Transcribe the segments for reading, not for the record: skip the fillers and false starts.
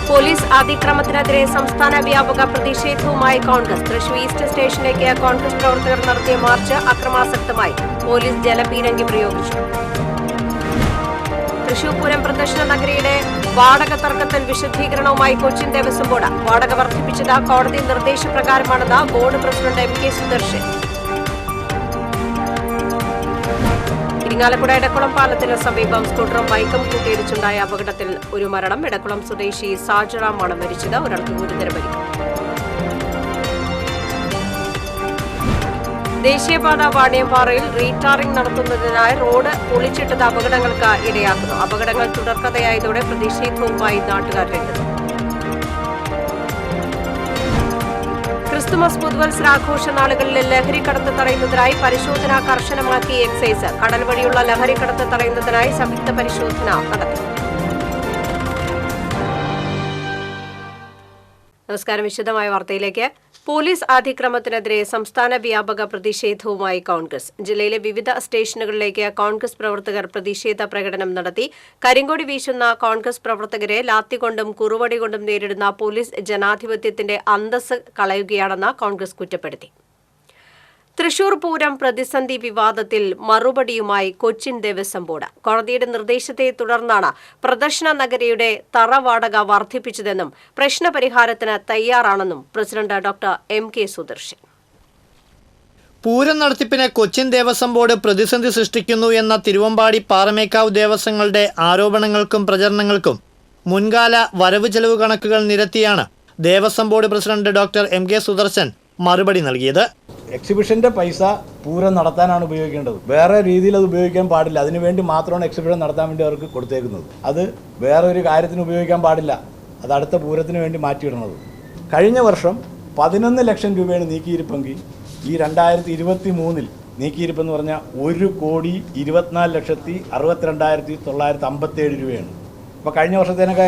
Police അതിക്രമത്തിനെതിരെ സംസ്ഥാന വ്യാപക പ്രതിഷേധവുമായി കോൺഗ്രസ്. തൃശൂർ ഈസ്റ്റ് സ്റ്റേഷനിലേക്ക് കോൺഗ്രസ് പ്രവർത്തകർ നടത്തിയ മാർച്ച് അക്രമാസക്തമായി. പോലീസ് ജലപീരങ്കി പ്രയോഗിച്ചു. തൃശൂർ പൂരം പ്രദർശന നഗരിയുടെ വാടക തർക്കത്തിൽ വിശദീകരണവുമായി കൊച്ചിൻ ദേവസ്വം ബോർഡ്. വാടക വർദ്ധിപ്പിച്ചത് കോടതി നിർദ്ദേശപ്രകാരമാണെന്ന് board president MK. Sudarshan. Irinjalakuda Edakkulam പാലത്തിന് സമീപം സ്കൂട്ടറും ബൈക്കും കൂട്ടിയിടിച്ചുണ്ടായ അപകടത്തിൽ ഒരു മരണം. എടക്കുളം സ്വദേശി സാജറാമാണ് മരിച്ചത്. ഒരാൾക്ക് ഗുരുതര പരിക്ക്. ദേശീയപാത വാണിയമ്പാറയിൽ റീടാറിംഗ് നടത്തുന്നതിനായി റോഡ് പൊളിച്ചിട്ടത് അപകടങ്ങൾക്ക് ഇടയാക്കുന്നു. അപകടങ്ങൾ തുടർക്കഥയായതോടെ പ്രതിഷേധവുമായി നാട്ടുകാർ രംഗത്ത്. ക്രിസ്തുമസ് പുതുവത്സരാഘോഷ നാളുകളിൽ ലഹരിക്കടത്ത് തടയുന്നതിനായി പരിശോധന കർശനമാക്കി എക്സൈസ്. കടൽ വഴിയുള്ള ലഹരിക്കടത്ത് തടയുന്നതിനായി സംയുക്ത പരിശോധന നടത്തി. നമസ്കാരം. വിശദമായ വാർത്തയിലേക്ക്. പോലീസ് അതിക്രമത്തിനെതിരെ സംസ്ഥാന വ്യാപക പ്രതിഷേധവുമായി കോൺഗ്രസ്. ജില്ലയിലെ വിവിധ സ്റ്റേഷനുകളിലേക്ക് കോൺഗ്രസ് പ്രവർത്തകർ പ്രതിഷേധ പ്രകടനം നടത്തി. കരിങ്കൊടി വീശുന്ന കോൺഗ്രസ് പ്രവർത്തകരെ ലാത്തികൊണ്ടും കുറുവടി കൊണ്ടും നേരിടുന്ന പോലീസ് ജനാധിപത്യത്തിന്റെ അന്തസ്സ് കളയുകയാണെന്ന് കോൺഗ്രസ് കുറ്റപ്പെടുത്തി. തൃശൂർ പൂരം പ്രതിസന്ധി വിവാദത്തിൽ മറുപടിയുമായി കൊച്ചിൻ ദേവസ്വം ബോർഡ്. കോടതിയുടെ നിർദ്ദേശത്തെ തുടർന്നാണ് പ്രദർശന നഗരിയുടെ തറ വാടക വർദ്ധിപ്പിച്ചതെന്നും പ്രശ്നപരിഹാരത്തിന് തയ്യാറാണെന്നും president doctor M K. Sudarshan. Pooram നടത്തിപ്പിന് കൊച്ചിൻ ദേവസ്വം ബോർഡ് പ്രതിസന്ധി സൃഷ്ടിക്കുന്നു എന്ന തിരുവമ്പാടി പാറമേക്കാവ് ദേവസ്വങ്ങളുടെ ആരോപണങ്ങൾക്കും പ്രചരണങ്ങൾക്കും മുൻകാല വരവ് ചെലവ് കണക്കുകൾ നിരത്തിയാണ് Devaswom board president doctor M K. Sudarshan മറുപടി നൽകിയത്. എക്സിബിഷൻ്റെ പൈസ പൂരം നടത്താനാണ് ഉപയോഗിക്കേണ്ടത്. വേറെ രീതിയിൽ അത് ഉപയോഗിക്കാൻ പാടില്ല. അതിനുവേണ്ടി മാത്രമാണ് എക്സിബിഷൻ നടത്താൻ വേണ്ടി അവർക്ക് കൊടുത്തേക്കുന്നത്. അത് വേറെ ഒരു കാര്യത്തിന് ഉപയോഗിക്കാൻ പാടില്ല. അത് അടുത്ത പൂരത്തിന് വേണ്ടി മാറ്റിയിടുന്നത്. കഴിഞ്ഞ വർഷം 11 ലക്ഷം രൂപയാണ് നീക്കിയിരിപ്പെങ്കിൽ ഈ 2023 നീക്കിയിരിപ്പെന്ന് പറഞ്ഞാൽ 1,24,62,957 രൂപയാണ്. അപ്പോൾ കഴിഞ്ഞ വർഷത്തേനൊക്കെ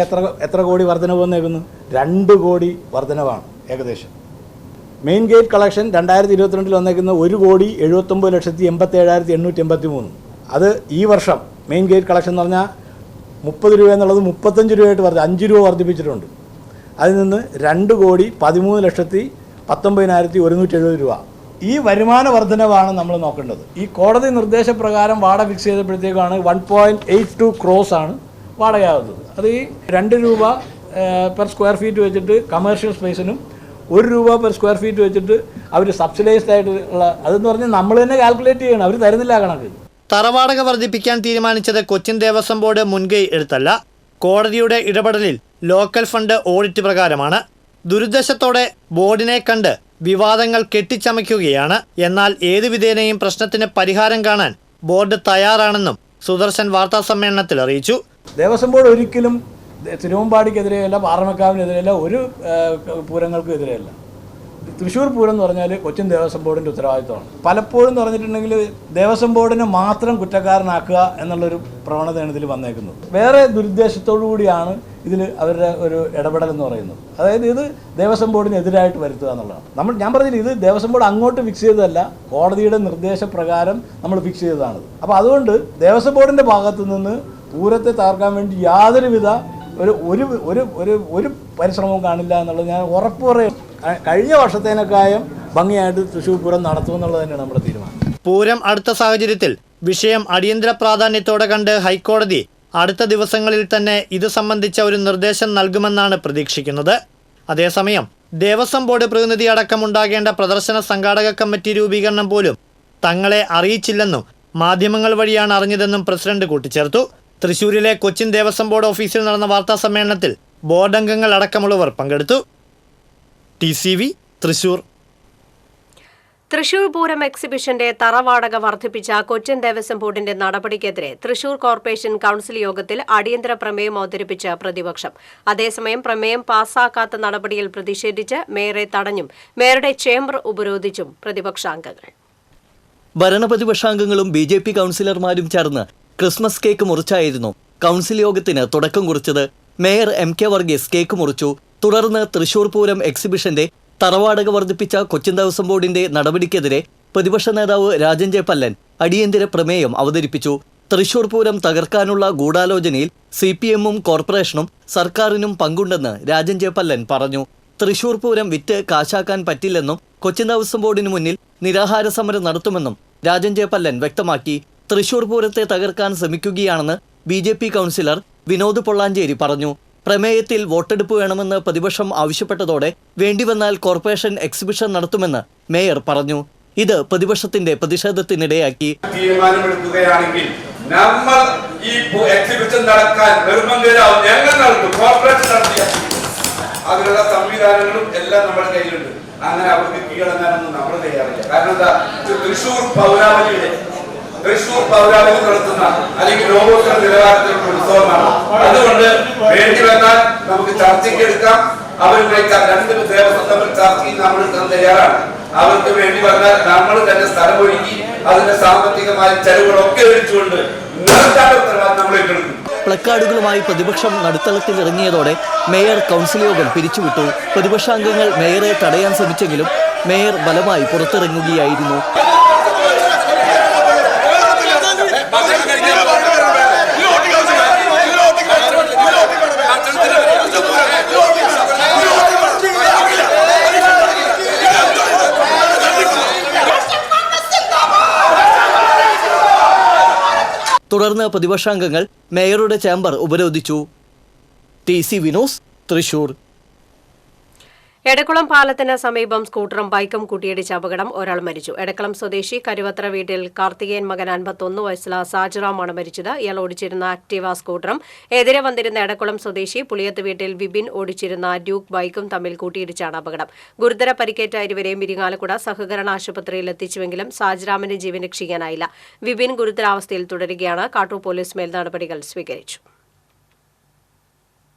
എത്ര കോടി വർധനവ് വന്നേക്കുന്നു? 2 കോടി വർധനവാണ് ഏകദേശം. മെയിൻ ഗേറ്റ് കളക്ഷൻ 2022 വന്നേക്കുന്നത് 1,79,87,883. അത് ഈ വർഷം മെയിൻ ഗേറ്റ് കളക്ഷൻ എന്ന് പറഞ്ഞാൽ 30 രൂപ എന്നുള്ളത് 35 രൂപയായിട്ട് 5 രൂപ വർദ്ധിപ്പിച്ചിട്ടുണ്ട്. അതിൽ നിന്ന് 2,13,19,170 രൂപ. ഈ വരുമാന വർധനവാണ് നമ്മൾ നോക്കേണ്ടത്. ഈ കോടതി നിർദ്ദേശപ്രകാരം വാടക ഫിക്സ് ചെയ്തപ്പോഴത്തേക്കാണ് 1.82 crores ആണ് വാടകയാകുന്നത്. അത് ഈ 2 രൂപ പെർ സ്ക്വയർ ഫീറ്റ് വെച്ചിട്ട് കമേഴ്ഷ്യൽ സ്പേസിനും 1 രൂപ പെർ സ്ക്വയർ ഫീറ്റ് വെച്ചിട്ട് അവർ സബ്സിഡൈസ്ഡ് ആയിട്ടുള്ള അതെന്ന് പറഞ്ഞാൽ നമ്മൾ തന്നെ കാൽക്കുലേറ്റ് ചെയ്യണം. അവർ തരുന്നില്ല കണക്ക്. തറവാടക വർദ്ധിപ്പിക്കാൻ തീരുമാനിച്ചത് കൊച്ചിൻ ദേവസ്വം ബോർഡ് മുൻകൈ എടുത്തല്ല. കോടതിയുടെ ഇടപെടലിൽ ലോക്കൽ ഫണ്ട് ഓഡിറ്റ് പ്രകാരമാണ്. ദുരുദ്ദേശത്തോടെ ബോർഡിനെ കണ്ട് വിവാദങ്ങൾ കെട്ടിച്ചമയ്ക്കുകയാണ്. എന്നാൽ ഏതു വിധേനയും പ്രശ്നത്തിന് പരിഹാരം കാണാൻ ബോർഡ് തയ്യാറാണെന്നും സുദർശൻ വാർത്താസമ്മേളനത്തിൽ അറിയിച്ചു. ദേവസ്വം ബോർഡ് ഒരിക്കലും തിരുവമ്പാടിക്കെതിരെയല്ല, പാറമേക്കാവിനെതിരെയല്ല, ഒരു പൂരങ്ങൾക്കും എതിരെയല്ല. തൃശ്ശൂർ പൂരം എന്ന് പറഞ്ഞാൽ കൊച്ചിൻ ദേവസ്വം ബോർഡിൻ്റെ ഉത്തരവാദിത്തമാണ്. പലപ്പോഴും എന്ന് പറഞ്ഞിട്ടുണ്ടെങ്കിൽ ദേവസ്വം ബോർഡിനെ മാത്രം കുറ്റക്കാരനാക്കുക എന്നുള്ളൊരു പ്രവണതയാണ് ഇതിൽ വന്നേക്കുന്നത്. വേറെ ദുരുദ്ദേശത്തോടു കൂടിയാണ് ഇതിൽ അവരുടെ ഒരു ഇടപെടൽ എന്ന് പറയുന്നത്. അതായത് ഇത് ദേവസ്വം ബോർഡിന് എതിരായിട്ട് വരുത്തുക എന്നുള്ളതാണ്. ഞാൻ പറഞ്ഞില്ല, ഇത് ദേവസ്വം ബോർഡ് അങ്ങോട്ട് ഫിക്സ് ചെയ്തതല്ല, കോടതിയുടെ നിർദ്ദേശപ്രകാരം നമ്മൾ ഫിക്സ് ചെയ്തതാണത്. അപ്പോൾ അതുകൊണ്ട് ദേവസ്വം ബോർഡിൻ്റെ ഭാഗത്തു നിന്ന് പൂരത്തെ തകർക്കാൻ വേണ്ടി യാതൊരുവിധ ഒരു പരിശ്രമവും കാണില്ല എന്നുള്ളത് ഞാൻ ഉറപ്പ് പറയും. കഴിഞ്ഞ വർഷത്തേനൊക്കെയും ഭംഗിയായിട്ട് തൃശ്ശൂർ പൂരം നടത്തുമെന്നുള്ളത് തന്നെയാണ് നമ്മുടെ തീരുമാനം. പൂരം അടുത്ത സാഹചര്യത്തിൽ വിഷയം അടിയന്തര പ്രാധാന്യത്തോടെ കണ്ട് ഹൈക്കോടതി അടുത്ത ദിവസങ്ങളിൽ തന്നെ ഇത് സംബന്ധിച്ച ഒരു നിർദ്ദേശം നൽകുമെന്നാണ് പ്രതീക്ഷിക്കുന്നത്. അതേസമയം ദേവസ്വം ബോർഡ് പ്രതിനിധി അടക്കം ഉണ്ടാകേണ്ട പ്രദർശന സംഘാടക കമ്മിറ്റി രൂപീകരണം പോലും തങ്ങളെ അറിയിച്ചില്ലെന്നും മാധ്യമങ്ങൾ വഴിയാണ് അറിഞ്ഞതെന്നും പ്രസിഡന്റ് കൂട്ടിച്ചേർത്തു. തൃശൂരിലെ കൊച്ചിൻ ദേവസ്വം ബോർഡ് ഓഫീസിൽ നടന്ന വാർത്താ സമ്മേളനത്തിൽ ബോർഡ് അംഗങ്ങൾ അടക്കമുള്ളവർ പങ്കെടുത്തു. TCV തൃശൂർ. തൃശൂർ പൂരം എക്സിബിഷന്റെ തറവാടക വർദ്ധിപ്പിച്ച കൊച്ചിൻ ദേവസ്വം ബോർഡിന്റെ നടപടിക്കെതിരെ തൃശൂർ കോർപ്പറേഷൻ കൌൺസിൽ യോഗത്തിൽ അടിയന്തര പ്രമേയം അവതരിപ്പിച്ച പ്രതിപക്ഷം. അതേസമയം പ്രമേയം പാസാക്കാത്ത നടപടിയിൽ പ്രതിഷേധിച്ച് മേയറെ തടഞ്ഞും മേയറുടെ ചേംബർ ഉപരോധിച്ചും പ്രതിപക്ഷാംഗങ്ങൾ. ഭരണപ്രതിപക്ഷാംഗങ്ങളും BJP കൌൺസിലർമാരും ചേർന്ന് ക്രിസ്മസ് കേക്ക് മുറിച്ചായിരുന്നു കൌൺസിൽ യോഗത്തിന് തുടക്കം കുറിച്ചത്. Mayor M.K. വർഗീസ് കേക്ക് മുറിച്ചു. തുടർന്ന് തൃശൂർ പൂരം എക്സിബിഷന്റെ തറവാടക വർദ്ധിപ്പിച്ച കൊച്ചിൻ ദേവസ്വം ബോർഡിന്റെ നടപടിക്കെതിരെ പ്രതിപക്ഷ നേതാവ് രാജൻ ജെ പല്ലൻ അടിയന്തര പ്രമേയം അവതരിപ്പിച്ചു. തൃശൂർ പൂരം തകർക്കാനുള്ള ഗൂഢാലോചനയിൽ CPM-ഉം കോർപ്പറേഷനും സർക്കാരിനും പങ്കുണ്ടെന്ന് രാജൻ ജെ പല്ലൻ പറഞ്ഞു. തൃശൂർ പൂരം വിറ്റ് കാശാക്കാൻ പറ്റില്ലെന്നും കൊച്ചിൻ ദേവസ്വം ബോർഡിന് മുന്നിൽ നിരാഹാര സമരം നടത്തുമെന്നും രാജൻ ജെ പല്ലൻ വ്യക്തമാക്കി. തൃശൂർ പൂരത്തെ തകർക്കാൻ ശ്രമിക്കുകയാണെന്ന് BJP കൗൺസിലർ വിനോദ് പൊള്ളാഞ്ചേരി പറഞ്ഞു. പ്രമേയത്തിൽ വോട്ടെടുപ്പ് വേണമെന്ന് പ്രതിപക്ഷം ആവശ്യപ്പെട്ടതോടെ വേണ്ടിവന്നാൽ കോർപ്പറേഷൻ എക്സിബിഷൻ നടത്തുമെന്ന് മേയർ പറഞ്ഞു. ഇത് പ്രതിപക്ഷത്തിന്റെ പ്രതിഷേധത്തിനിടയാക്കി. തീരുമാനമെടുക്കുകയാണെങ്കിൽ നമ്മൾ ഈ എക്സിബിഷൻ നടക്കാൻ നിർബന്ധിതരാവും. ഞങ്ങൾ നടത്തും, കോർപ്പറേഷൻ നടത്തിയ അതിനുള്ള സംവിധാനങ്ങളും എല്ലാം നമ്മുടെ കയ്യിലുണ്ട്. അങ്ങനെ അവർക്ക് കീഴടങ്ങാനൊന്നും നമ്മൾ തയ്യാറില്ല. കാരണം എന്താ, തൃശൂർ പൗരാവലി നടത്തുന്ന അല്ലെങ്കിൽ ലോകോത്തര നിലവാരത്തിലുള്ള ഉത്സവമാണ്. അതുകൊണ്ട് വേണ്ടി വന്നാൽ നമുക്ക് ചർച്ചയ്ക്ക് എടുക്കാം. അവരുമായി രണ്ട് ദേവസ്വം തമ്മിൽ ചർച്ചയ്ക്ക് നമ്മൾ തയ്യാറാണ്. അവർക്ക് വേണ്ടി വന്നാൽ നമ്മൾ തന്നെ സ്ഥലമൊരുക്കി അതിന്റെ സാമ്പത്തികമായ ചെലവുകളൊക്കെ എടുത്തുകൊണ്ട് നിർത്താൻ ഉത്തരവാദിത്തം നമ്മൾ ഏറ്റെടുക്കും. പ്ലക്കാർഡുകളുമായി പ്രതിപക്ഷം നടുത്തളത്തിൽ ഇറങ്ങിയതോടെ മേയർ കൗൺസിൽ യോഗം പിരിച്ചുവിട്ടു. പ്രതിപക്ഷാംഗങ്ങൾ മേയറെ തടയാൻ ശ്രമിച്ചെങ്കിലും മേയർ ബലമായി പുറത്തിറങ്ങുകയായിരുന്നു. തുടർന്ന് പ്രതിപക്ഷാംഗങ്ങൾ മേയറുടെ ചേംബർ ഉപരോധിച്ചു. TC വിനോസ്, തൃശൂർ. എടക്കുളം പാലത്തിന് സമീപം സ്കൂട്ടറും ബൈക്കും കൂട്ടിയിടിച്ച അപകടം, ഒരാൾ മരിച്ചു. എടക്കുളം സ്വദേശി കരുവത്ര വീട്ടിൽ കാർത്തികേയൻ മകൻ 51 വയസ്സുള്ള സാജറാമാണ് മരിച്ചത്. ഇയാൾ ഓടിച്ചിരുന്ന ആക്ടീവ സ്കൂട്ടറും എതിരെ വന്നിരുന്ന എടക്കുളം സ്വദേശി പുളിയത്ത് വീട്ടിൽ വിപിൻ ഓടിച്ചിരുന്ന ഡ്യൂക്ക് ബൈക്കും തമ്മിൽ കൂട്ടിയിടിച്ചാണ് അപകടം. ഗുരുതര പരിക്കേറ്റ ഇരുവരെയും ഇരിങ്ങാലക്കുട സഹകരണ ആശുപത്രിയിൽ എത്തിച്ചുവെങ്കിലും സാജറാമിന് ജീവൻ രക്ഷിക്കാനായില്ല. വിപിൻ ഗുരുതരാവസ്ഥയിൽ തുടരുകയാണ്. കാട്ടൂർ പോലീസ് മേൽ നടപടികൾ സ്വീകരിച്ചു.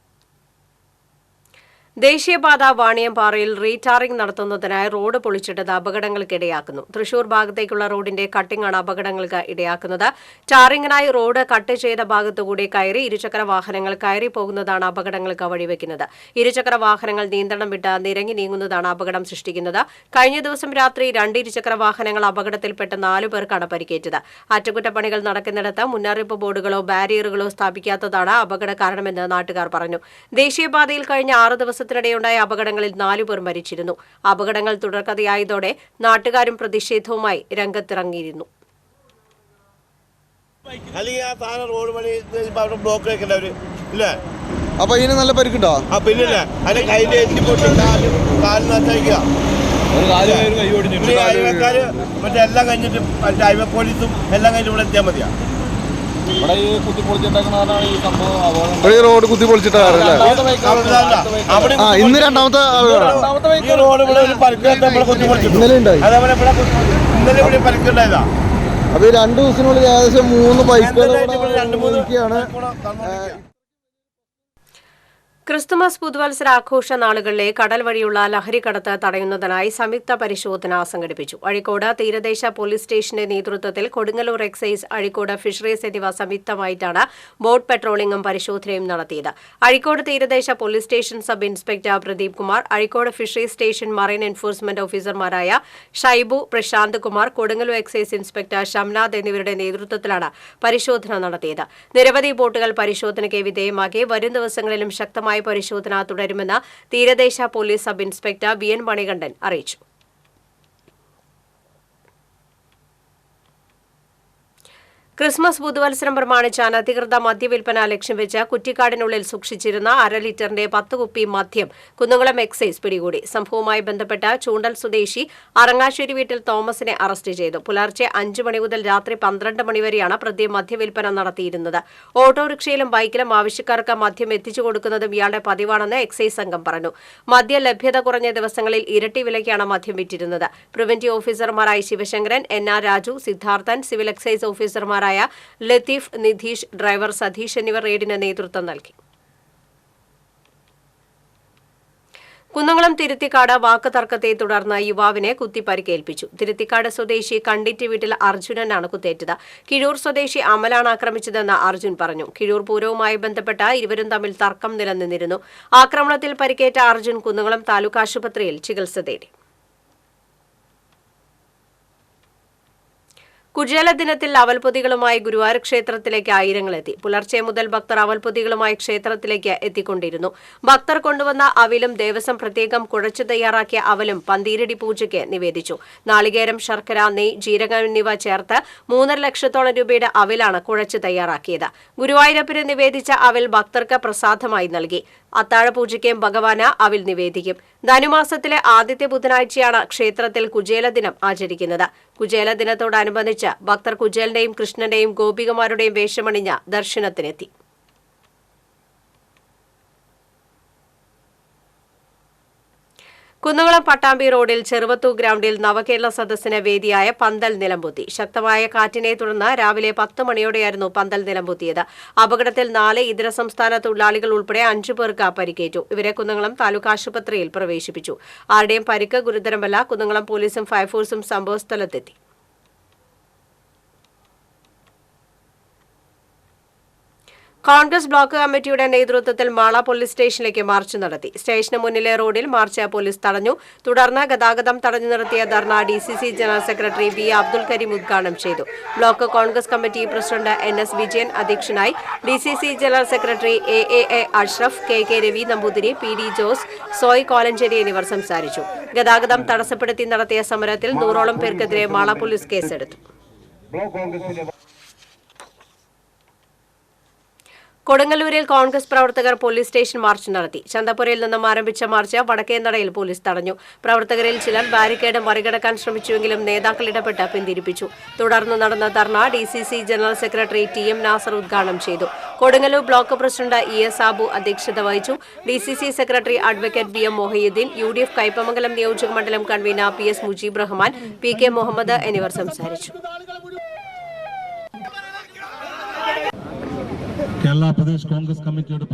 ദേശീയപാത വാണിയംപാറയിൽ റീടാറിംഗ് നടത്തുന്നതിനായി റോഡ് പൊളിച്ചിട്ടത് അപകടങ്ങൾക്കിടയാക്കുന്നു. തൃശൂർ ഭാഗത്തേക്കുള്ള റോഡിന്റെ കട്ടിംഗാണ് അപകടങ്ങൾക്ക് ഇടയാക്കുന്നത്. ടാറിംഗിനായി റോഡ് കട്ട് ചെയ്ത ഭാഗത്തുകൂടി കയറി ഇരുചക്ര വാഹനങ്ങൾ കയറി പോകുന്നതാണ് അപകടങ്ങൾക്ക് വഴിവെക്കുന്നത്. ഇരുചക്ര വാഹനങ്ങൾ നിയന്ത്രണം വിട്ട് നിരങ്ങി നീങ്ങുന്നതാണ് അപകടം സൃഷ്ടിക്കുന്നത്. കഴിഞ്ഞ ദിവസം രാത്രി 2 ഇരുചക്ര വാഹനങ്ങൾ അപകടത്തിൽപ്പെട്ട് 4 പേർക്കാണ് പരിക്കേറ്റത്. അറ്റകുറ്റപ്പണികൾ നടക്കുന്നിടത്ത് മുന്നറിയിപ്പ് ബോർഡുകളോ ബാരിയറുകളോ സ്ഥാപിക്കാത്തതാണ് അപകട കാരണമെന്ന് നാട്ടുകാർ പറഞ്ഞു. ദേശീയപാതയിൽ കഴിഞ്ഞ 6 ദിവസത്തിനിടെയുണ്ടായ അപകടങ്ങളിൽ 4 പേർ മരിച്ചിരുന്നു. അപകടങ്ങൾ തുടർക്കഥയായതോടെ നാട്ടുകാരും പ്രതിഷേധവുമായി രംഗത്തിറങ്ങിയിരുന്നു. അപ്പൊ ഇതിന് നല്ല പരിക്കുണ്ടോ? പിന്നില്ല, അതിന്റെ കൈന്റെ മറ്റേ എല്ലാം കഴിഞ്ഞിട്ട് മറ്റേ ഹൈവേ പോലീസും എല്ലാം കഴിഞ്ഞിട്ട് ഇവിടെ എത്തിയാൽ മതിയാ. ഈ റോഡ് കുത്തി പൊളിച്ചിട്ടാ ഇന്ന് രണ്ടാമത്തെ ഇന്നലെ ഉണ്ടായി. അപ്പൊ ഈ 2 ദിവസത്തിനുള്ളിൽ ഏകദേശം 3 ബൈക്കുകളാണ്. ക്രിസ്തുമസ് പുതുവത്സരാഘോഷ നാളുകളിലെ കടൽ വഴിയുള്ള ലഹരിക്കടത്ത് തടയുന്നതിനായി സംയുക്ത പരിശോധന സംഘടിപ്പിച്ചു. അഴീക്കോട് തീരദേശ പോലീസ് സ്റ്റേഷന്റെ നേതൃത്വത്തിൽ കൊടുങ്ങല്ലൂർ എക്സൈസ്, അഴീക്കോട് ഫിഷറീസ് എന്നിവ സംയുക്തമായിട്ടാണ് ബോട്ട് പെട്രോളിംഗും പരിശോധനയും നടത്തിയത്. അഴീക്കോട് തീരദേശ police station sub inspector Pradeep Kumar, Azhikode fisheries station marine enforcement ഓഫീസർമാരായ ഷൈബു, പ്രശാന്ത് കുമാർ, കൊടുങ്ങല്ലൂർ എക്സൈസ് ഇൻസ്പെക്ടർ ഷംനാഥ് എന്നിവരുടെ നേതൃത്വത്തിലാണ് പരിശോധന നടത്തിയത്. നിരവധി ബോട്ടുകൾ പരിശോധനയ്ക്ക് വിധേയമാക്കി. വരും ദിവസങ്ങളിലും ശക്തമായ പരിശോധന തുടരുമെന്ന് തീരദേശ police sub inspector BN Manikandan അറിയിച്ചു. ക്രിസ്മസ് പുതുവത്സരം പ്രമാണിച്ച് അനധികൃത മദ്യവിൽപ്പന ലക്ഷ്യം വെച്ച് കുറ്റിക്കാടിനുള്ളിൽ സൂക്ഷിച്ചിരുന്ന 1/2 ലിറ്ററിന്റെ 10 കുപ്പി മദ്യം കുന്നംകുളം എക്സൈസ് പിടികൂടി. സംഭവവുമായി ബന്ധപ്പെട്ട് ചൂണ്ടൽ സ്വദേശി അറങ്ങാശ്ശേരി വീട്ടിൽ തോമസിനെ അറസ്റ്റ് ചെയ്തു. പുലർച്ചെ 5 മണി മുതൽ രാത്രി 12 മണി വരെയാണ് പ്രതി മദ്യവിൽപ്പന നടത്തിയിരുന്നത്. ഓട്ടോറിക്ഷയിലും ബൈക്കിലും ആവശ്യക്കാർക്ക് മദ്യം എത്തിച്ചു കൊടുക്കുന്നതും ഇയാളുടെ പതിവാണെന്ന് എക്സൈസ് സംഘം പറഞ്ഞു. മദ്യ ലഭ്യത കുറഞ്ഞ ദിവസങ്ങളിൽ ഇരട്ടി വിലയ്ക്കാണ് മദ്യം വിറ്റിരുന്നത്. പ്രിവന്റീവ് ഓഫീസർമാരായ Sivasankaran, NR Raju, Siddharthan, civil excise ഓഫീസർമാർ ലത്തീഫ്, നിധീഷ്, ഡ്രൈവർ സതീഷ് എന്നിവർ റെയ്ഡിന് നേതൃത്വം നൽകി. കുന്നംകുളം തിരുത്തിക്കാട് വാക്ക് തർക്കത്തെ തുടർന്ന് യുവാവിനെ കുത്തി പരിക്കേൽപ്പിച്ചു. തിരുത്തിക്കാട് സ്വദേശി കണ്ടിറ്റ് വീട്ടിൽ അർജുനനാണ് കുത്തേറ്റത്. കിഴൂർ സ്വദേശി അമലാണ് ആക്രമിച്ചതെന്ന് അർജുൻ പറഞ്ഞു. കിഴൂർ പൂരവുമായി ബന്ധപ്പെട്ട ഇരുവരും തമ്മിൽ തർക്കം നിലനിന്നിരുന്നു. ആക്രമണത്തിൽ പരിക്കേറ്റ അർജുൻ കുന്നംകുളം താലൂക്ക് ആശുപത്രിയിൽ ചികിത്സ തേടി. കുചേല ദിനത്തിൽ അവൽപ്പൊതികളുമായി ഗുരുവായൂർ ക്ഷേത്രത്തിലേക്ക് ആയിരങ്ങളെത്തി. പുലർച്ചെ മുതൽ ഭക്തർ അവൽപ്പൊതികളുമായി ക്ഷേത്രത്തിലേക്ക് എത്തിക്കൊണ്ടിരുന്നു. ഭക്തർ കൊണ്ടുവന്ന അവിലും ദേവസ്വം പ്രത്യേകം കുഴച്ചു തയ്യാറാക്കിയ അവലും പന്തീരടി പൂജയ്ക്ക് നിവേദിച്ചു. നാളികേരം, ശർക്കര, നെയ്, ജീരകം എന്നിവ ചേർത്ത് 3.5 ലക്ഷത്തോളം രൂപയുടെ അവിലാണ് കുഴച്ചു തയ്യാറാക്കിയത്. ഗുരുവായൂരപ്പന് നിവേദിച്ച അവിൽ ഭക്തർക്ക് പ്രസാദമായി നൽകി. അത്താഴപൂജയ്ക്ക് ഭഗവാന് അവിൽ നിവേദിക്കും. ധനുമാസത്തിലെ ആദ്യത്തെ ബുധനാഴ്ചയാണ് ക്ഷേത്രത്തിൽ കുചേല ദിനം ആചരിക്കുന്നത്. കുചേല ദിനത്തോടനുബന്ധിച്ച് ഭക്തർ കുചേലന്റെയും കൃഷ്ണന്റെയും ഗോപികമാരുടെയും വേഷമണിഞ്ഞ് ദർശനത്തിനെത്തി. കുന്നംകുളം പട്ടാമ്പി റോഡിൽ ചെറുവത്തൂർ ഗ്രൌണ്ടിൽ നവകേരള സദസ്സിന് വേദിയായ പന്തൽ നിലംപൊത്തി. ശക്തമായ കാറ്റിനെ തുടർന്ന് രാവിലെ 10 മണിയോടെയായിരുന്നു പന്തൽ നിലംപൊത്തിയത്. അപകടത്തിൽ 4 ഇതര സംസ്ഥാന തൊഴിലാളികൾ ഉൾപ്പെടെ 5 പേർക്ക് പരിക്കേറ്റു. ഇവരെ കുന്നംകുളം താലൂക്ക് ആശുപത്രിയിൽ പ്രവേശിപ്പിച്ചു. ആരുടെയും പരിക്ക് ഗുരുതരമല്ല. കുന്നംകുളം പോലീസും ഫയർഫോഴ്സും സംഭവസ്ഥലത്തെത്തി. കോൺഗ്രസ് ബ്ലോക്ക് കമ്മിറ്റിയുടെ നേതൃത്വത്തിൽ മാള പോലീസ് സ്റ്റേഷനിലേക്ക് മാർച്ച് നടത്തി. സ്റ്റേഷന് മുന്നിലെ റോഡിൽ മാർച്ച് പോലീസ് തടഞ്ഞു. തുടർന്ന് ഗതാഗതം തടഞ്ഞു നിർത്തിയ dharna DCC general secretary B. Abdul Kareem ഉദ്ഘാടനം ചെയ്തു. Block Congress committee president NS Vijayan അധ്യക്ഷനായി. DCC general secretary AAA Ashraf, KK Ravi Namboothiri, PD Jose, Soy Kolenchery എന്നിവർ സംസാരിച്ചു. ഗതാഗതം തടസ്സപ്പെടുത്തി നടത്തിയ സമരത്തിൽ 100ഓളം പേർക്കെതിരെ മാള പോലീസ് കേസെടുത്തു. കൊടുങ്ങല്ലൂരിൽ കോൺഗ്രസ് പ്രവർത്തകർ പോലീസ് സ്റ്റേഷൻ മാർച്ച് നടത്തി. ചന്തപുരയിൽ നിന്നും ആരംഭിച്ച മാർച്ച് വടക്കേനടയിൽ പോലീസ് തടഞ്ഞു. പ്രവർത്തകരിൽ ചിലർ ബാരിക്കേഡ് മറികടക്കാൻ ശ്രമിച്ചുവെങ്കിലും നേതാക്കൾ ഇടപെട്ട് പിന്തിരിപ്പിച്ചു. തുടർന്ന് നടന്ന dharna DCC general secretary TM Nasar ഉദ്ഘാടനം ചെയ്തു. Kodungallur block president ES Sabu അധ്യക്ഷത വഹിച്ചു. DCC secretary advocate BM Mohideen, UDF Kaipamangalam നിയോജക മണ്ഡലം convener PS Mujeeb Rahman, PK Muhammad എന്നിവർ സംസാരിച്ചു. കേരള പ്രദേശ് കോൺഗ്രസ് കമ്മിറ്റിയുടെ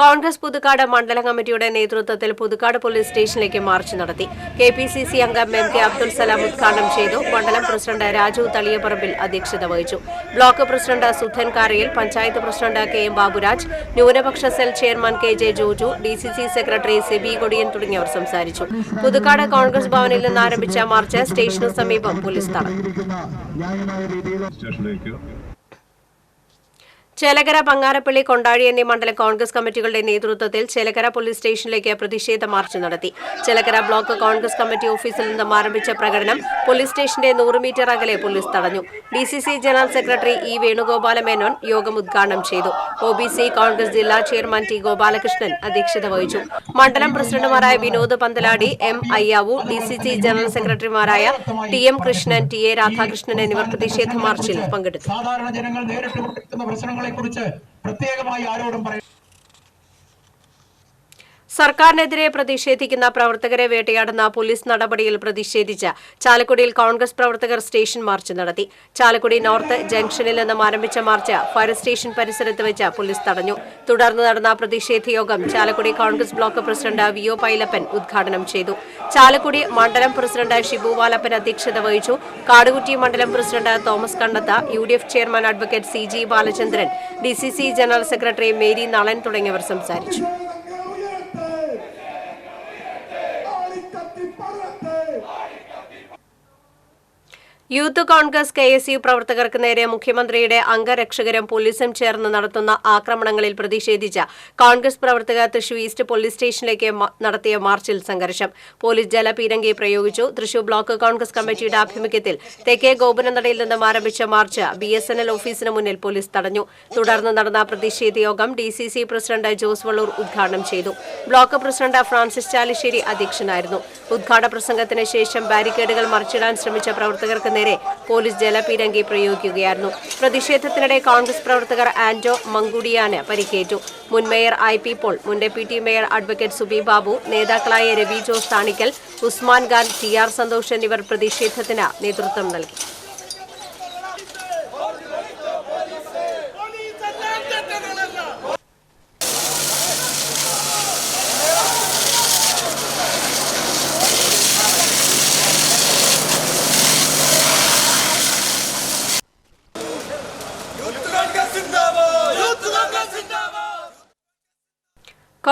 കോൺഗ്രസ് പുതുക്കാട് മണ്ഡലം കമ്മിറ്റിയുടെ നേതൃത്വത്തിൽ പുതുക്കാട് പോലീസ് സ്റ്റേഷനിലേക്ക് മാർച്ച് നടത്തി. KPCC അംഗം MK അബ്ദുൽ സലാം ഉദ്ഘാടനം ചെയ്തു. മണ്ഡലം പ്രസിഡന്റ് രാജു തളിയപ്പറമ്പിൽ അധ്യക്ഷത വഹിച്ചു. Block president Sudhan Karayil, panchayat president KM Baburaj, ന്യൂനപക്ഷ cell chairman KJ Joju, DCC secretary Seby Kodiyan തുടങ്ങിയവർ സംസാരിച്ചു. പുതുക്കാട് കോൺഗ്രസ് ഭവനിൽ നിന്ന് ആരംഭിച്ച മാർച്ച് സ്റ്റേഷനു സമീപം പോലീസ് തടഞ്ഞു. ചേലക്കര, പങ്ങാരപ്പള്ളി, കൊണ്ടാഴി എന്നീ മണ്ഡലം കോൺഗ്രസ് കമ്മിറ്റികളുടെ നേതൃത്വത്തിൽ ചേലക്കര പോലീസ് സ്റ്റേഷനിലേക്ക് പ്രതിഷേധ മാർച്ച് നടത്തി. ചേലക്കര ബ്ലോക്ക് കോൺഗ്രസ് കമ്മിറ്റി ഓഫീസിൽ നിന്നും ആരംഭിച്ച പ്രകടനം പോലീസ് സ്റ്റേഷന്റെ 100 മീറ്റർ അകലെ പോലീസ് തടഞ്ഞു. DCC general secretary E. Venugopala Menon യോഗം ഉദ്ഘാടനം ചെയ്തു. OBC കോൺഗ്രസ് ജില്ലാ ചെയർമാൻ T. ഗോപാലകൃഷ്ണൻ അധ്യക്ഷത വഹിച്ചു. മണ്ഡലം പ്രസിഡന്റുമാരായ Vinod Panthaladi, M. Ayyavu, DCC general സെക്രട്ടറിമാരായ TM കൃഷ്ണൻ, TA രാധാകൃഷ്ണൻ എന്നിവർ പ്രതിഷേധ മാർച്ചിൽ പങ്കെടുത്തു. പ്രത്യേകമായി ആരോടും പറയും. സർക്കാരിനെതിരെ പ്രതിഷേധിക്കുന്ന പ്രവർത്തകരെ വേട്ടയാടുന്ന പോലീസ് നടപടിയിൽ പ്രതിഷേധിച്ച് ചാലക്കുടിയിൽ കോൺഗ്രസ് പ്രവർത്തകർ സ്റ്റേഷൻ മാർച്ച് നടത്തി. ചാലക്കുടി നോർത്ത് ജംഗ്ഷനിൽ നിന്നും ആരംഭിച്ച മാർച്ച് ഫയർ സ്റ്റേഷൻ പരിസരത്ത് വെച്ച് പോലീസ് തടഞ്ഞു. തുടർന്ന് നടന്ന പ്രതിഷേധ യോഗം Chalakudy Congress block president VO Pailappan ഉദ്ഘാടനം ചെയ്തു. ചാലക്കുടി മണ്ഡലം പ്രസിഡന്റ് ഷിബു വാലപ്പൻ അധ്യക്ഷത വഹിച്ചു. കാടുകുറ്റി മണ്ഡലം president Thomas Kannath, UDF chairman advocate CG Balachandran, DCC general secretary Mary Nalan തുടങ്ങിയവർ സംസാരിച്ചു. യൂത്ത് കോൺഗ്രസ് KSU പ്രവർത്തകർക്ക് നേരെ മുഖ്യമന്ത്രിയുടെ അംഗരക്ഷകരും പോലീസും ചേർന്ന് നടത്തുന്ന ആക്രമണങ്ങളിൽ പ്രതിഷേധിച്ച കോൺഗ്രസ് പ്രവർത്തകർ തൃശൂർ ഈസ്റ്റ് പോലീസ് സ്റ്റേഷനിലേക്ക് നടത്തിയ മാർച്ചിൽ സംഘർഷം. പോലീസ് ജലപീരങ്കി പ്രയോഗിച്ചു. തൃശൂർ ബ്ലോക്ക് കോൺഗ്രസ് കമ്മിറ്റിയുടെ ആഭിമുഖ്യത്തിൽ തെക്കേ ഗോപുരനടയിൽ നിന്നും ആരംഭിച്ച മാർച്ച് BSNL ഓഫീസിന് മുന്നിൽ പോലീസ് തടഞ്ഞു. തുടർന്ന് നടന്ന പ്രതിഷേധ യോഗം DCC പ്രസിഡന്റ് ജോസ് വള്ളൂർ ഉദ്ഘാടനം ചെയ്തു. ബ്ലോക്ക് പ്രസിഡന്റ് ഫ്രാൻസിസ് ചാലിശ്ശേരി അധ്യക്ഷനായിരുന്നു. ഉദ്ഘാടന പ്രസംഗത്തിന് ശേഷം ബാരിക്കേഡുകൾ മറിച്ചിടാൻ ശ്രമിച്ച പ്രവർത്തകർക്ക് നേരെ പോലീസ് ജലപീരങ്കി പ്രയോഗിക്കുകയായിരുന്നു. പ്രതിഷേധത്തിനിടെ കോൺഗ്രസ് പ്രവർത്തകർ ആന്റോ മങ്കുടിയാന് പരിക്കേറ്റു. മുൻ മേയർ IP പോൾ, മുൻ deputy mayor advocate Subi Babu, നേതാക്കളായ രവി ജോസ് താണിക്കൽ, ഉസ്മാൻ ഖാൻ, TR സന്തോഷ് എന്നിവർ പ്രതിഷേധത്തിന് നേതൃത്വം നൽകി.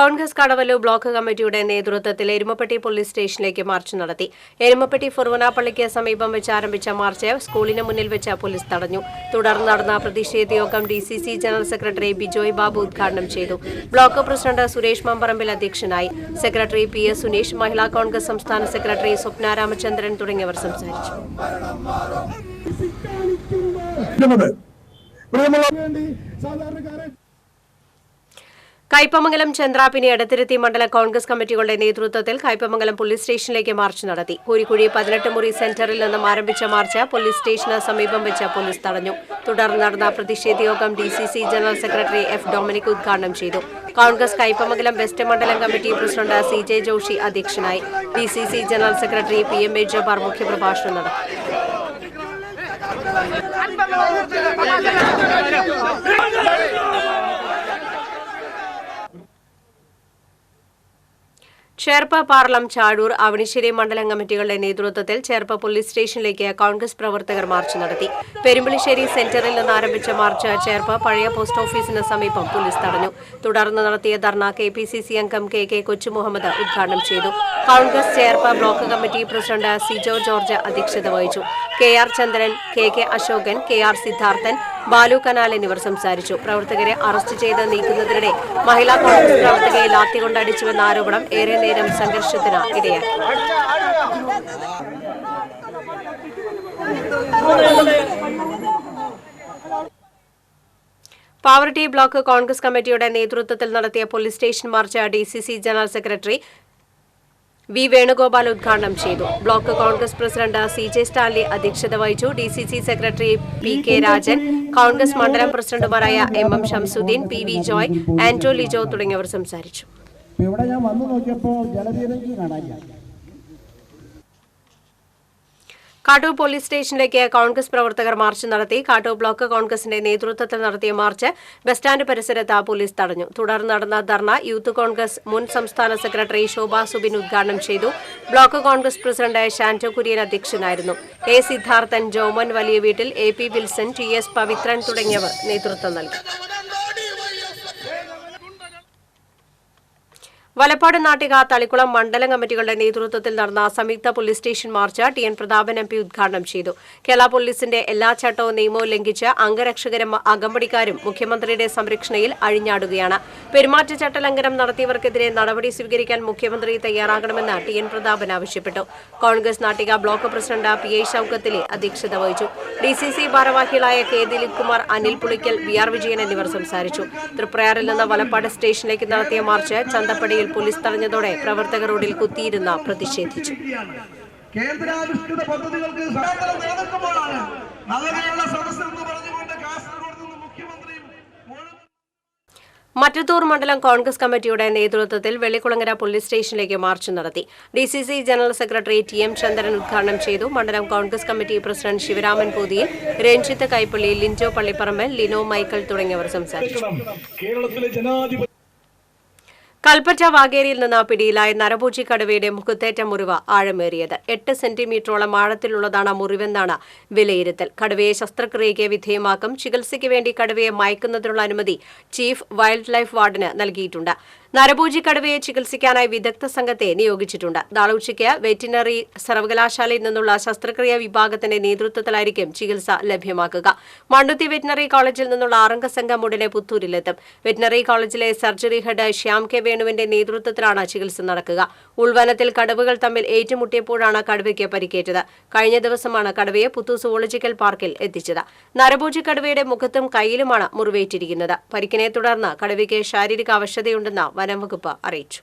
കോൺഗ്രസ് കടവല്ലൂർ ബ്ലോക്ക് കമ്മിറ്റിയുടെ നേതൃത്വത്തിൽ എരുമപ്പെട്ടി പോലീസ് സ്റ്റേഷനിലേക്ക് മാർച്ച് നടത്തി. എരുമപ്പെട്ടി ഫൊർവനാപ്പള്ളിക്ക് സമീപം വെച്ച് ആരംഭിച്ച മാർച്ച് സ്കൂളിന് മുന്നിൽ വെച്ച് പോലീസ് തടഞ്ഞു. തുടർന്ന് നടന്ന പ്രതിഷേധ യോഗം DCC general secretary Bijoy Babu ഉദ്ഘാടനം ചെയ്തു. ബ്ലോക്ക് പ്രസിഡന്റ് സുരേഷ് മമ്പറമ്പിൽ അധ്യക്ഷനായി. സെക്രട്ടറി PS സുനീഷ്, മഹിളാ കോൺഗ്രസ് സംസ്ഥാന സെക്രട്ടറി സ്വപ്ന രാമചന്ദ്രൻ തുടങ്ങിയവർ സംസാരിച്ചു. കയ്പമംഗലം, ചന്ദ്രാപിനി, എടത്തിരുത്തി മണ്ഡല കോൺഗ്രസ് കമ്മിറ്റികളുടെ നേതൃത്വത്തിൽ കയ്പമംഗലം പോലീസ് സ്റ്റേഷനിലേക്ക് മാർച്ച് നടത്തി. കൂരിക്കുഴി 18 മുറി സെന്ററിൽ നിന്നും ആരംഭിച്ച മാർച്ച് പോലീസ് സ്റ്റേഷന് സമീപം വെച്ച് പോലീസ് തടഞ്ഞു. തുടർന്ന് നടന്ന പ്രതിഷേധ യോഗം DCC general secretary F. Dominic ഉദ്ഘാടനം ചെയ്തു. കോൺഗ്രസ് കയ്പമംഗലം വെസ്റ്റ് മണ്ഡലം കമ്മിറ്റി പ്രസിഡന്റ് CJ ജോഷി അധ്യക്ഷനായി. DCC general secretary PMA Jabbar മുഖ്യപ്രഭാഷണം നടത്തി. ചേർപ്പ്, പാർലം, ചാഴൂർ, അവണിശ്ശേരി മണ്ഡലം കമ്മിറ്റികളുടെ നേതൃത്വത്തിൽ ചേർപ്പ് പോലീസ് സ്റ്റേഷനിലേക്ക് കോൺഗ്രസ് പ്രവർത്തകർ മാർച്ച് നടത്തി. പെരുമ്പളിശ്ശേരി സെന്ററിൽ നിന്ന് ആരംഭിച്ച മാർച്ച് ചേർപ്പ് പഴയ പോസ്റ്റ് ഓഫീസിന് സമീപം പോലീസ് തടഞ്ഞു. തുടർന്ന് നടത്തിയ ധർണ KPCC അംഗം KK കൊച്ചുമുഹമ്മദ് ഉദ്ഘാടനം ചെയ്തു. Congress Cherpu block committee president Sijo George അധ്യക്ഷത വഹിച്ചു. KR ചന്ദ്രൻ, KK Ashokan, KR Siddharthan, Balu canal എന്നിവർ സംസാരിച്ചു. പ്രവർത്തകരെ അറസ്റ്റ് ചെയ്ത് നീക്കുന്നതിനിടെ മഹിളാ കോൺഗ്രസ് പ്രവർത്തകയെ ലാത്തികൊണ്ട് അടിച്ചുവെന്ന ആരോപണം ഏറെ നേരം സംഘർഷത്തിന് ഇടയാക്കി. പാവർട്ടി ബ്ലോക്ക് കോൺഗ്രസ് കമ്മിറ്റിയുടെ നേതൃത്വത്തിൽ നടത്തിയ police station March DCC general secretary V. Venugopal ഉദ്ഘാടനം ചെയ്തു. Block Congress president CJ Stanley അധ്യക്ഷത വഹിച്ചു. DCC secretary PK Rajan, Congress മണ്ഡലം പ്രസിഡന്റുമാരായ MM ഷംസുദ്ദീൻ, PV ജോയ്, ആന്റോ ലിജോ തുടങ്ങിയവർ സംസാരിച്ചു. ഇവിടെ ഞാൻ വന്നു നോക്കിയപ്പോൾ ജലപീരങ്കി കാണാനില്ല. കാട്ടൂർ പോലീസ് സ്റ്റേഷനിലേക്ക് കോൺഗ്രസ് പ്രവർത്തകർ മാർച്ച് നടത്തി. കാട്ടൂർ ബ്ലോക്ക് കോൺഗ്രസിന്റെ നേതൃത്വത്തിൽ നടത്തിയ മാർച്ച് ബസ് സ്റ്റാൻഡ് പരിസരത്ത് പോലീസ് തടഞ്ഞു. തുടർന്ന് നടന്ന ധർണ യൂത്ത് കോൺഗ്രസ് മുൻ സംസ്ഥാന സെക്രട്ടറി ശോഭ സുബിൻ ഉദ്ഘാടനം ചെയ്തു. ബ്ലോക്ക് കോൺഗ്രസ് പ്രസിഡന്റ് ഷാന്റോ കുര്യൻ അധ്യക്ഷനായിരുന്നു. A. സിദ്ധാർത്ഥൻ, ജോമൻ വലിയ വീട്ടിൽ, AP വിൽസൺ, TS പവിത്രൻ തുടങ്ങിയവർ നേതൃത്വം നൽകി. വലപ്പാട്, നാട്ടിക, തളിക്കുളം മണ്ഡലം കമ്മിറ്റികളുടെ നേതൃത്വത്തിൽ നടന്ന സംയുക്ത police station March TN Prathapan MP ഉദ്ഘാടനം ചെയ്തു. കേരള പോലീസിന്റെ എല്ലാ ചട്ടവും നിയമവും ലംഘിച്ച് അംഗരക്ഷകരും അകമ്പടിക്കാരും മുഖ്യമന്ത്രിയുടെ സംരക്ഷണയിൽ അഴിഞ്ഞാടുകയാണ്. പെരുമാറ്റച്ചട്ട ലംഘനം നടത്തിയവർക്കെതിരെ നടപടി സ്വീകരിക്കാൻ മുഖ്യമന്ത്രി തയ്യാറാകണമെന്ന് TN പ്രതാപൻ ആവശ്യപ്പെട്ടു. Congress Nattika block president PI ഷൌക്കത്തിലെ അധ്യക്ഷത വഹിച്ചു. DCC ഭാരവാഹികളായ K. ദിലീപ് കുമാർ, അനിൽ പുളിക്കൽ, VR വിജയൻ എന്നിവർ സംസാരിച്ചു. തൃപ്രയാറിൽ നിന്ന് വലപ്പാട് സ്റ്റേഷനിലേക്ക് നടത്തിയ മാർച്ച് ചന്തപ്പടി പോലീസ് തടഞ്ഞതോടെ പ്രവർത്തകർ റോഡിൽ കുത്തിയിരുന്ന പ്രതിഷേധിച്ചു. കേന്ദ്രാവിഷ്കൃത പദ്ധതികൾക്ക് നേതൃത്വമാണ് നവകേരള സദസ്സ് എന്ന് പറഞ്ഞുകൊണ്ട് കാസർഗോഡ് നിന്ന് മുഖ്യമന്ത്രിയും മറ്റത്തൂർ മണ്ഡലം കോൺഗ്രസ് കമ്മിറ്റിയുടെ നേതൃത്വത്തിൽ വെള്ളിക്കുളങ്ങര പോലീസ് സ്റ്റേഷനിലേക്ക് മാർച്ച് നടത്തി. DCC general secretary TM Chandran ഉദ്ഘാടനം ചെയ്തു. മണ്ഡലം കോൺഗ്രസ് കമ്മിറ്റി പ്രസിഡന്റ് ശിവരാമൻ പൂതിയിൽ, രഞ്ജിത്ത് കൈപ്പള്ളി, ലിൻജോ പള്ളിപ്പറമ്പൽ, ലിനോ മൈക്കൽ തുടങ്ങിയവർ സംസാരിച്ചു. കൽപ്പറ്റ വാഗേരിയിൽ നിന്ന് പിടിയിലായ നരഭോജി കടുവയുടെ മുഖത്തേറ്റ മുറിവ് ആഴമേറിയത് 8 സെന്റിമീറ്ററോളം ആഴത്തിലുള്ളതാണ് മുറിവെന്നാണ് വിലയിരുത്തൽ. കടുവയെ ശസ്ത്രക്രിയയ്ക്ക് വിധേയമാക്കും. ചികിത്സയ്ക്ക് വേണ്ടി കടുവയെ മയക്കുന്നതിനുള്ള അനുമതി ചീഫ് വൈൽഡ് ലൈഫ് വാർഡന് നൽകിയിട്ടുണ്ട്. നരഭോജി കടുവയെ ചികിത്സിക്കാനായി വിദഗ്ധ സംഘത്തെ നിയോഗിച്ചിട്ടുണ്ട്. നാളെ ഉച്ചയ്ക്ക് വെറ്റിനറി സർവകലാശാലയിൽ നിന്നുള്ള ശസ്ത്രക്രിയാ വിഭാഗത്തിന്റെ നേതൃത്വത്തിലായിരിക്കും ചികിത്സ ലഭ്യമാക്കുക. മണ്ണുത്തി വെറ്റിനറി കോളേജിൽ നിന്നുള്ള 6 സംഘം ഉടനെ പുത്തൂരിലെത്തും. വെറ്റിനറി കോളേജിലെ സർജറി ഹെഡ് ശ്യാം K. വേണുവിന്റെ നേതൃത്വത്തിലാണ് ചികിത്സ നടക്കുക. ഉൾവനത്തിൽ കടുവകൾ തമ്മിൽ ഏറ്റുമുട്ടിയപ്പോഴാണ് കടുവയ്ക്ക് പരിക്കേറ്റത്. കഴിഞ്ഞ ദിവസമാണ് കടുവയെ പുത്തൂർ സുവോളജിക്കൽ പാർക്കിൽ എത്തിച്ചത്. നരഭോജി കടുവയുടെ മുഖത്തും കൈയിലുമാണ് മുറിവേറ്റിരിക്കുന്നത്. പരിക്കിനെ തുടർന്ന് കടുവയ്ക്ക് ശാരീരിക അവശതയുണ്ടെന്ന് വനംവകുപ്പ് അറിയിച്ചു.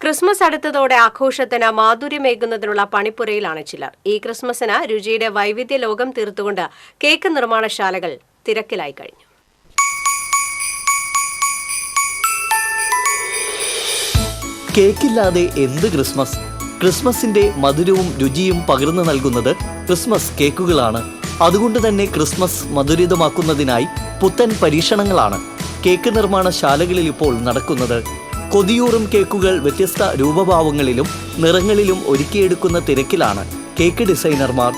ക്രിസ്മസ് അടുത്തതോടെ ആഘോഷത്തിന് മാധുര്യമേകുന്നതിനുള്ള പണിപ്പുരയിലാണ് ചിലർ. ഈ ക്രിസ്മസിന് രുചിയുടെ വൈവിധ്യ ലോകം തീർത്തുകൊണ്ട് കേക്ക് നിർമ്മാണശാലകൾ തിരക്കിലായി കഴിഞ്ഞു. കേക്കില്ലാതെ എന്ത് ക്രിസ്മസ്? ക്രിസ്മസിന്റെ മധുരവും രുചിയും പകർന്നു നൽകുന്നത് ക്രിസ്മസ് കേക്കുകളാണ്. അതുകൊണ്ട് തന്നെ ക്രിസ്മസ് മധുരിതമാക്കുന്നതിനായി പുത്തൻ പരീക്ഷണങ്ങളാണ് കേക്ക് നിർമ്മാണശാലകളിൽ ഇപ്പോൾ നടക്കുന്നത്. കൊതിയൂറും കേക്കുകൾ വ്യത്യസ്ത രൂപഭാവങ്ങളിലും നിറങ്ങളിലും ഒരുക്കിയെടുക്കുന്ന തിരക്കിലാണ് കേക്ക് ഡിസൈനർമാർ.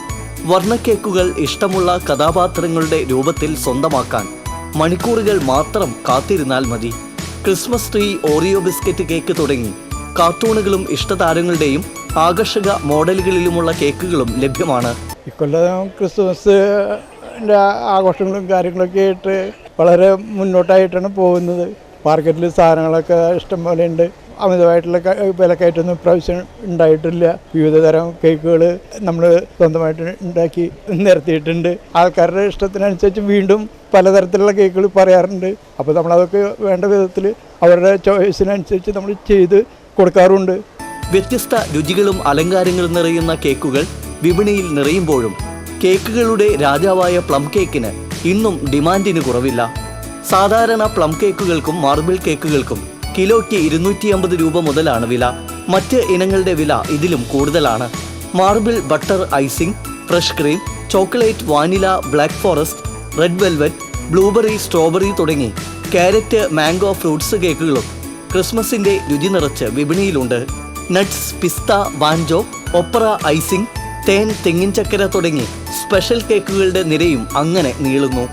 വർണ്ണക്കേക്കുകൾ ഇഷ്ടമുള്ള കഥാപാത്രങ്ങളുടെ രൂപത്തിൽ സ്വന്തമാക്കാൻ മണിക്കൂറുകൾ മാത്രം കാത്തിരുന്നാൽ മതി. Christmas tree, Oreo biscuit cake തുടങ്ങി കാർട്ടൂണുകളും ഇഷ്ടതാരങ്ങളുടെയും ആകർഷക മോഡലുകളിലുമുള്ള കേക്കുകളും ലഭ്യമാണ്. ഇക്കൊല്ലം ക്രിസ്മസിൻ്റെ ആഘോഷങ്ങളും കാര്യങ്ങളൊക്കെ ആയിട്ട് വളരെ മുന്നോട്ടായിട്ടാണ് പോകുന്നത്. മാർക്കറ്റിൽ സാധനങ്ങളൊക്കെ ഇഷ്ടംപോലെ ഉണ്ട്. അമിതമായിട്ടുള്ള വിലക്കയറ്റൊന്നും ഇപ്രാവശ്യം ഉണ്ടായിട്ടില്ല. വിവിധ തരം കേക്കുകൾ നമ്മൾ സ്വന്തമായിട്ട് ഉണ്ടാക്കി നിരത്തിയിട്ടുണ്ട്. ആൾക്കാരുടെ ഇഷ്ടത്തിനനുസരിച്ച് വീണ്ടും പലതരത്തിലുള്ള കേക്കുകൾ പറയാറുണ്ട്. അപ്പോൾ നമ്മളതൊക്കെ വേണ്ട വിധത്തിൽ അവരുടെ ചോയ്സിനനുസരിച്ച് നമ്മൾ ചെയ്ത് കൊടുക്കാറുണ്ട്. വ്യത്യസ്ത രുചികളും അലങ്കാരങ്ങളും നിറയുന്ന കേക്കുകൾ വിപണിയിൽ നിറയുമ്പോഴും കേക്കുകളുടെ രാജാവായ പ്ലം കേക്കിന് ഇന്നും ഡിമാൻഡിന് കുറവില്ല. സാധാരണ പ്ലം കേക്കുകൾക്കും മാർബിൾ കേക്കുകൾക്കും കിലോയ്ക്ക് 250 രൂപ മുതലാണ് വില. മറ്റ് ഇനങ്ങളുടെ വില ഇതിലും കൂടുതലാണ്. Marble butter icing, fresh cream, chocolate, vanilla, black forest, red velvet, blueberry, strawberry തുടങ്ങി ക്യാരറ്റ്, മാംഗോ, ഫ്രൂട്ട്സ് കേക്കുകളും ക്രിസ്മസിന്റെ രുചി നിറച്ച് വിപണിയിലുണ്ട്. നട്ട്സ്, പിസ്ത, വാൻജോ, ഒപ്പറ ഐസിംഗ്, തേൻ, തെങ്ങിൻ ചക്കര തുടങ്ങി സ്പെഷ്യൽ കേക്കുകളുടെ നിരയും അങ്ങനെ നീളുന്നു.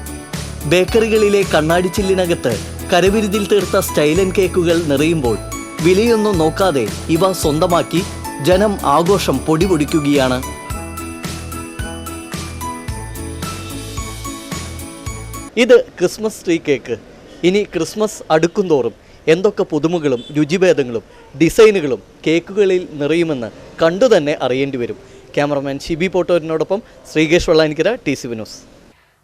ബേക്കറികളിലെ കണ്ണാടിച്ചില്ലിനകത്ത് കരവിരുതിൽ തീർത്ത സ്റ്റൈലൻ കേക്കുകൾ നിറയുമ്പോൾ വിലയൊന്നും നോക്കാതെ ഇവ സ്വന്തമാക്കി ജനം ആഘോഷം പൊടിപൊടിക്കുകയാണ്. ഇത് ക്രിസ്മസ് ട്രീ കേക്ക്. ഇനി ക്രിസ്മസ് അടുക്കുംതോറും എന്തൊക്കെ പുതുമകളും രുചിഭേദങ്ങളും ഡിസൈനുകളും കേക്കുകളിൽ നിറയുമെന്ന് കണ്ടുതന്നെ അറിയേണ്ടി വരും. ക്യാമറമാൻ ഷിബി പോട്ടോരിനോടൊപ്പം ശ്രീകേഷ് വെള്ളാനിക്കര, TCV ന്യൂസ്.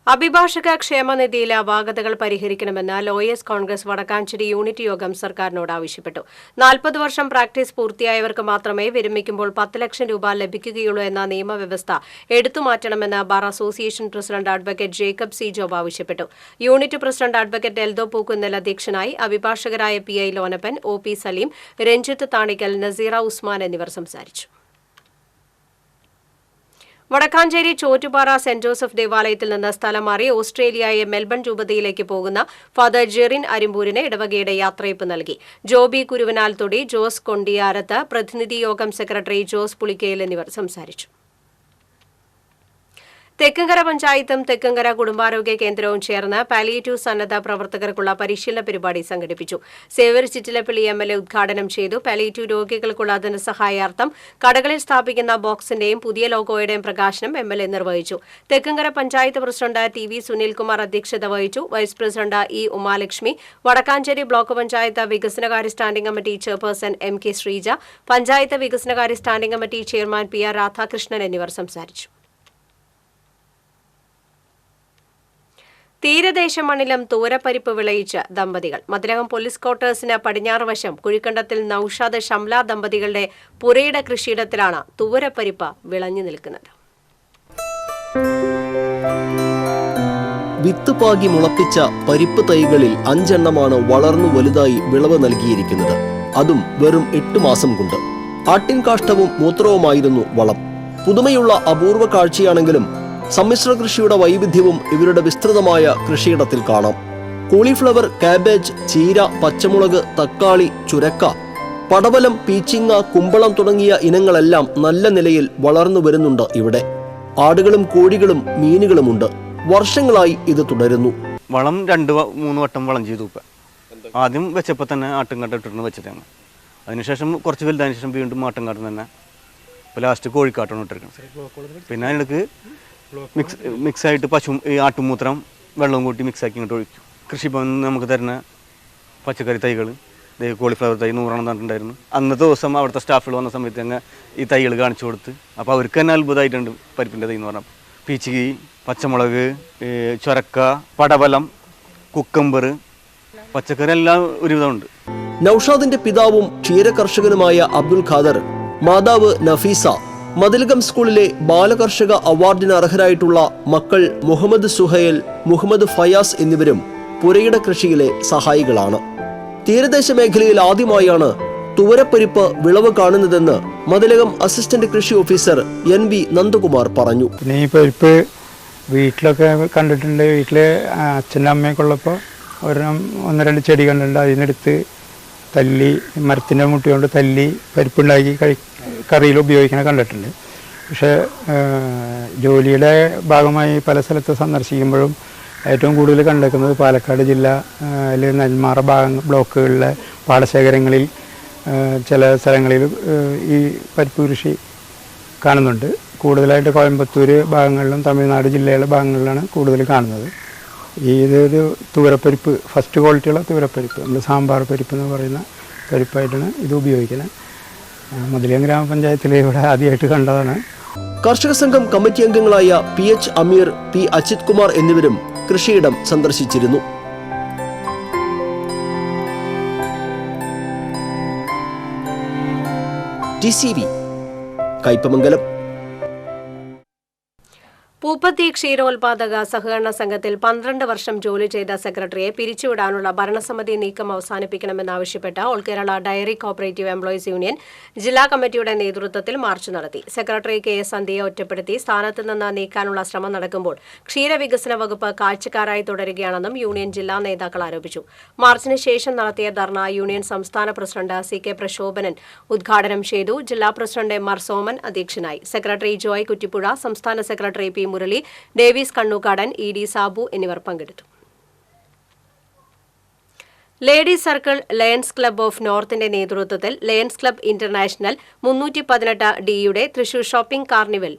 അഭിഭാഷക ക്ഷേമനിധിയിലെ അപാകതകൾ പരിഹരിക്കണമെന്ന് ലോയേഴ്സ് കോൺഗ്രസ് വടക്കാഞ്ചേരി യൂണിറ്റ് യോഗം സർക്കാരിനോട് ആവശ്യപ്പെട്ടു. 40 വർഷം പ്രാക്ടീസ് പൂർത്തിയായവർക്ക് മാത്രമേ വിരമിക്കുമ്പോൾ 10 ലക്ഷം രൂപ ലഭിക്കുകയുള്ളൂ എന്ന നിയമവ്യവസ്ഥ എടുത്തുമാറ്റണമെന്ന് bar association president advocate Jacob C Job ആവശ്യപ്പെട്ടു. Unit president advocate Eldho Pookunnel അധ്യക്ഷനായി. അഭിഭാഷകരായ PI ലോനപ്പൻ, OP സലീം, രഞ്ജിത്ത് താണിക്കൽ, നസീറ ഉസ്മാൻ എന്നിവർ സംസാരിച്ചു. വടക്കാഞ്ചേരി ചോറ്റുപാറ സെന്റ് ജോസഫ് ദേവാലയത്തിൽ നിന്ന് സ്ഥലം മാറി ഓസ്ട്രേലിയയെ മെൽബൺ രൂപതയിലേക്ക് പോകുന്ന ഫാദർ ജെറിൻ അരിമ്പൂരിന് ഇടവകയുടെ യാത്രയപ്പ് നൽകി. ജോബി കുരുവനാൽത്തൊടി, ജോസ് കൊണ്ടിയാരത്ത്, പ്രതിനിധി യോഗം സെക്രട്ടറി ജോസ് പുളിക്കയിൽ എന്നിവർ സംസാരിച്ചു. തെക്കങ്കര പഞ്ചായത്തും തെക്കങ്കര കുടുംബാരോഗ്യ കേന്ദ്രവും ചേർന്ന് പാലിയേറ്റീവ് സന്നദ്ധ പ്രവർത്തകർക്കുള്ള പരിശീലന പരിപാടി സംഘടിപ്പിച്ചു. സേവ്യർ ചിറ്റിലപ്പള്ളി MLA ഉദ്ഘാടനം ചെയ്തു. പാലിയേറ്റീവ് രോഗികൾക്കുള്ള ധനസഹായാർത്ഥം കടകളിൽ സ്ഥാപിക്കുന്ന ബോക്സിന്റെയും പുതിയ ലോഗോയുടെയും പ്രകാശനം MLA നിർവഹിച്ചു. തെക്കങ്കര പഞ്ചായത്ത് പ്രസിഡന്റ് TV സുനിൽകുമാർ അധ്യക്ഷത വഹിച്ചു. Vice president E Umalakshmi, Vadakkanchery block panchayat വികസനകാര്യ standing committee chairperson MK Sreeja, panchayat വികസനകാര്യ standing committee chairman PR Radhakrishnan എന്നിവർ സംസാരിച്ചു. തീരദേശ മണ്ണിലും തൂരപ്പരിപ്പ് വിളയിച്ച് ദമ്പതികൾ. മതിലകം പോലീസ് ക്വാർട്ടേഴ്സിന് പടിഞ്ഞാറ് വശം കുഴിക്കണ്ടത്തിൽ നൌഷാദ് ഷംല ദമ്പതികളുടെ പുരയിട കൃഷിയിടത്തിലാണ് തൂരപ്പരിപ്പ് വിളഞ്ഞു നിൽക്കുന്നത്. വിത്ത് പാകി മുളപ്പിച്ച പരിപ്പ് തൈകളിൽ 5 എണ്ണമാണ് വളർന്നു വലുതായി വിളവ് നൽകിയിരിക്കുന്നത്. അതും വെറും 8 മാസം കൊണ്ട്. ആട്ടിൻ കാഷ്ടവും മൂത്രവുമായിരുന്നു വളം. പുതുമയുള്ള അപൂർവ കാഴ്ചയാണെങ്കിലും സമ്മിശ്ര കൃഷിയുടെ വൈവിധ്യവും ഇവരുടെ വിസ്തൃതമായ കൃഷിയിടത്തിൽ കാണാം. കോളിഫ്ലവർ, കാബേജ്, ചീര, പച്ചമുളക്, തക്കാളി, ചുരക്ക, പടവലം, പീച്ചിങ്ങ, കുമ്പളം തുടങ്ങിയ ഇനങ്ങളെല്ലാം നല്ല നിലയിൽ വളർന്നു വരുന്നുണ്ട് ഇവിടെ. ആടുകളും കോഴികളും മീനുകളുമുണ്ട്. വർഷങ്ങളായി ഇത് തുടരുന്നു. വളം 2-3 വട്ടം വളം ചെയ്തു. ആദ്യം വെച്ചപ്പോൾ തന്നെ ആട്ടുംകാട്ട ഇട്ടിട്ട് വെച്ചിട്ടാണ്. അതിനുശേഷം കുറച്ച് വലുതായതിനു ശേഷം വീണ്ടും ആട്ടുംകാട്ടം തന്നെ. ഇപ്പോൾ ലാസ്റ്റ് കോഴിക്കാട്ടാണ് ഇട്ടിരിക്കുന്നത്. പിന്നെ അതിനടുക്ക് മിക്സായിട്ട് ഈ ആട്ടുമൂത്രം വെള്ളവും കൂട്ടി മിക്സാക്കി ഇങ്ങോട്ട് ഒഴിക്കും. കൃഷിഭവൻ നമുക്ക് തരുന്ന പച്ചക്കറി തൈകൾ, കോളിഫ്ലവർ തൈ 100 തന്നിട്ടുണ്ടായിരുന്നു. അന്നത്തെ ദിവസം അവിടുത്തെ സ്റ്റാഫുകൾ വന്ന സമയത്ത് അങ്ങ് ഈ തൈകൾ കാണിച്ചു കൊടുത്ത്. അപ്പോൾ അവർക്ക് തന്നെ അത്ഭുതമായിട്ടുണ്ട് പരിപ്പിൻ്റെ തൈ എന്ന് പറഞ്ഞാൽ. പീച്ചിങ്ങി, പച്ചമുളക്, ചൊരക്ക, പടവലം, കുക്കമ്പർ, പച്ചക്കറി എല്ലാം ഒരുവിധമുണ്ട്. നൌഷാദിന്റെ പിതാവും ക്ഷീരകർഷകനുമായ അബ്ദുൽ ഖാദർ, മാതാവ് നഫീസ, മതിലകം സ്കൂളിലെ ബാലകർഷക അവാർഡിന് അർഹരായിട്ടുള്ള മക്കൾ മുഹമ്മദ് സുഹൈൽ, മുഹമ്മദ് ഫയാസ് എന്നിവരും പുരയിട കൃഷിയിലെ സഹായികളാണ്. തീരദേശ മേഖലയിൽ ആദ്യമായാണ് തുവരപ്പരിപ്പ് വിളവ് കാണുന്നതെന്ന് മതിലകം അസിസ്റ്റന്റ് കൃഷി ഓഫീസർ NB നന്ദകുമാർ പറഞ്ഞു. പിന്നെ ഈ പരിപ്പ് വീട്ടിലൊക്കെ കണ്ടിട്ടുണ്ട്. വീട്ടിലെ അച്ഛൻ്റെ അമ്മയൊക്കെ ഉള്ളപ്പോൾ 1-2 ചെടി കണ്ടിട്ടുണ്ട്. അതിനെടുത്ത് തല്ലി മരത്തിൻ്റെ മുട്ടി കൊണ്ട് തല്ലി പരിപ്പുണ്ടാക്കി കറിയിൽ ഉപയോഗിക്കണ കണ്ടിട്ടുണ്ട്. പക്ഷേ ജോലിയുടെ ഭാഗമായി പല സ്ഥലത്ത് സന്ദർശിക്കുമ്പോഴും ഏറ്റവും കൂടുതൽ കണ്ടെത്തുന്നത് പാലക്കാട് ജില്ലയിൽ നെന്മാറ ബ്ലോക്കുകളിലെ പാടശേഖരങ്ങളിൽ ചില സ്ഥലങ്ങളിൽ ഈ പരിപ്പ് കൃഷി കാണുന്നുണ്ട്. കൂടുതലായിട്ട് കോയമ്പത്തൂർ ഭാഗങ്ങളിലും തമിഴ്നാട് ജില്ലയിലെ ഭാഗങ്ങളിലാണ് കൂടുതൽ കാണുന്നത്. ഇതൊരു തുവരപ്പരിപ്പ്, ഫസ്റ്റ് ക്വാളിറ്റിയുള്ള തുവരപ്പരിപ്പ്, നമ്മൾ സാമ്പാർ പരിപ്പ് എന്ന് പറയുന്ന പരിപ്പായിട്ടാണ് ഇത് ഉപയോഗിക്കുന്നത്. മുതലിയം ഗ്രാമപഞ്ചായത്തിലെ ഇവിടെ ആദ്യമായിട്ട് കണ്ടതാണ്. കർഷക സംഘം കമ്മിറ്റി അംഗങ്ങളായ PH അമീർ, P അജിത് കുമാർ എന്നിവരും കൃഷിയിടം സന്ദർശിച്ചിരുന്നു. TCV കയ്പമംഗലം. പൂപ്പത്തി ക്ഷീരോത്പാദക സഹകരണ സംഘത്തിൽ 12 വർഷം ജോലി ചെയ്ത സെക്രട്ടറിയെ പിരിച്ചുവിടാനുള്ള ഭരണസമിതി നീക്കം അവസാനിപ്പിക്കണമെന്നാവശ്യപ്പെട്ട് all Kerala dairy cooperative employees union ജില്ലാ കമ്മിറ്റിയുടെ നേതൃത്വത്തിൽ മാർച്ച് നടത്തി. സെക്രട്ടറി KS സന്ധ്യയെ ഒറ്റപ്പെടുത്തി സ്ഥാനത്ത് നിന്ന് നീക്കാനുള്ള ശ്രമം നടക്കുമ്പോൾ ക്ഷീരവികസന വകുപ്പ് കാഴ്ചക്കാരായി തുടരുകയാണെന്നും യൂണിയൻ ജില്ലാ നേതാക്കൾ ആരോപിച്ചു. മാർച്ചിന് ശേഷം നടത്തിയ ധർണ യൂണിയൻ സംസ്ഥാന പ്രസിഡന്റ് CK പ്രശോഭനൻ ഉദ്ഘാടനം ചെയ്തു. ജില്ലാ പ്രസിഡന്റ് MR സോമൻ അധ്യക്ഷനായി. സെക്രട്ടറി ജോയ് കുറ്റിപ്പുഴ, സംസ്ഥാന secretary P Murali, Davis Kannukadan, ED Sabu എന്നിവർ പങ്കെടുത്തു. Ladies circle Lions club of നോർത്തിന്റെ നേതൃത്വത്തിൽ Lions club international 318D Thrissur shopping carnival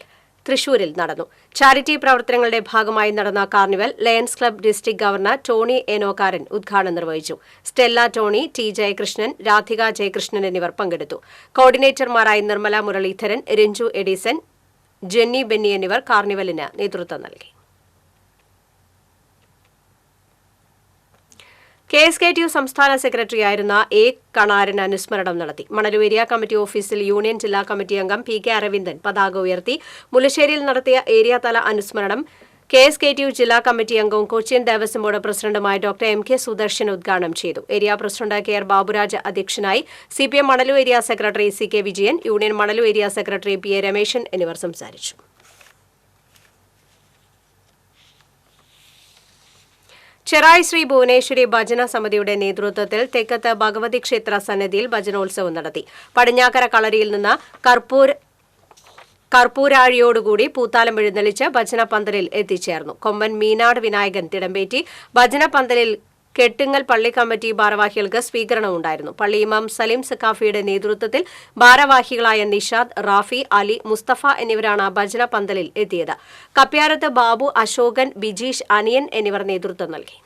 തൃശൂരിൽ നടന്നു. ചാരിറ്റി പ്രവർത്തനങ്ങളുടെ ഭാഗമായി നടന്ന carnival Lions club district governor Tony Enokkaran ഉദ്ഘാടനം നിർവഹിച്ചു. സ്റ്റെല്ല ടോണി, T ജയകൃഷ്ണൻ, രാധിക ജയകൃഷ്ണൻ എന്നിവർ പങ്കെടുത്തു. കോർഡിനേറ്റർമാരായി നിർമ്മല മുരളീധരൻ, രഞ്ജു എഡിസൺ, ജെന്നി ബെന്നി എന്നിവർ കാർണിവലിന് നേതൃത്വം നൽകി. KSKTU സംസ്ഥാന സെക്രട്ടറിയായിരുന്ന A കണാരൻ അനുസ്മരണം നടത്തി. മണലൂർ ഏരിയ കമ്മിറ്റി ഓഫീസിൽ യൂണിയൻ ജില്ലാ കമ്മിറ്റി അംഗം PK അരവിന്ദൻ പതാക ഉയർത്തി. മുല്ലശ്ശേരിയിൽ നടത്തിയ ഏരിയ തല അനുസ്മരണം KSKTU ജില്ലാ കമ്മിറ്റി അംഗവും കൊച്ചിൻ ദേവസ്വം ബോർഡ് പ്രസിഡന്റുമായ ഡോക്ടർ MK സുദർശൻ ഉദ്ഘാടനം ചെയ്തു. ഏരിയ പ്രസിഡന്റ് KR ബാബുരാജ് അധ്യക്ഷനായി. CPM Manalur area secretary CK Vijayan, union Manalur area secretary PA Rameshan എന്നിവർ സംസാരിച്ചു. ചെറായി ശ്രീ ഭുവനേശ്വരി ഭജന സമിതിയുടെ നേതൃത്വത്തിൽ തെക്കത്ത് ഭഗവതി ക്ഷേത്ര സന്നിധിയിൽ ഭജനോത്സവം നടത്തി. പടിഞ്ഞാക്കര കളരിയിൽ നിന്ന് കർപ്പൂരാഴിയോടുകൂടി പൂത്താലം എഴുന്നള്ളിച്ച് ഭജനപന്തലിൽ എത്തിച്ചേർന്നു. കൊമ്പൻ മീനാട് വിനായകൻ തിടമ്പേറ്റി. ഭജനപന്തലിൽ കെട്ടുങ്ങൽ പള്ളി കമ്മിറ്റി ഭാരവാഹികൾക്ക് സ്വീകരണം ഉണ്ടായിരുന്നു. പള്ളി ഇമാം സലീം സഖാഫിയുടെ നേതൃത്വത്തിൽ ഭാരവാഹികളായ നിഷാദ്, റാഫി, അലി, മുസ്തഫ എന്നിവരാണ് ഭജനപന്തലിൽ എത്തിയത്. കപ്യാരത്ത് ബാബു, അശോകൻ, ബിജീഷ്, അനിയൻ എന്നിവർ നേതൃത്വം നൽകി.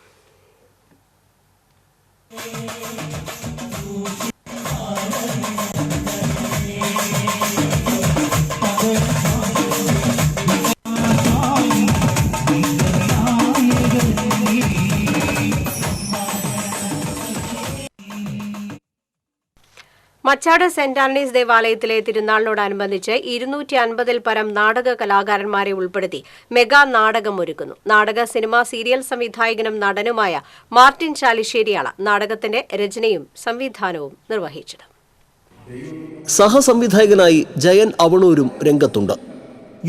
മച്ചാട് സെന്റ് ആന്റണീസ് ദേവാലയത്തിലെ തിരുനാളിനോടനുബന്ധിച്ച് 250-ൽ പരം നാടക കലാകാരന്മാരെ ഉൾപ്പെടുത്തി മെഗാ നാടകം ഒരുക്കുന്നു. നാടക, സിനിമ, സീരിയൽ സംവിധായകനും നടനുമായ മാർട്ടിൻ ചാലിശ്ശേരിയാണ് നാടകത്തിന്റെ രചനയും സംവിധാനവും നിർവഹിച്ചത്. സഹസംവിധായകനായി ജയൻ അവണൂരും രംഗത്തുണ്ട്.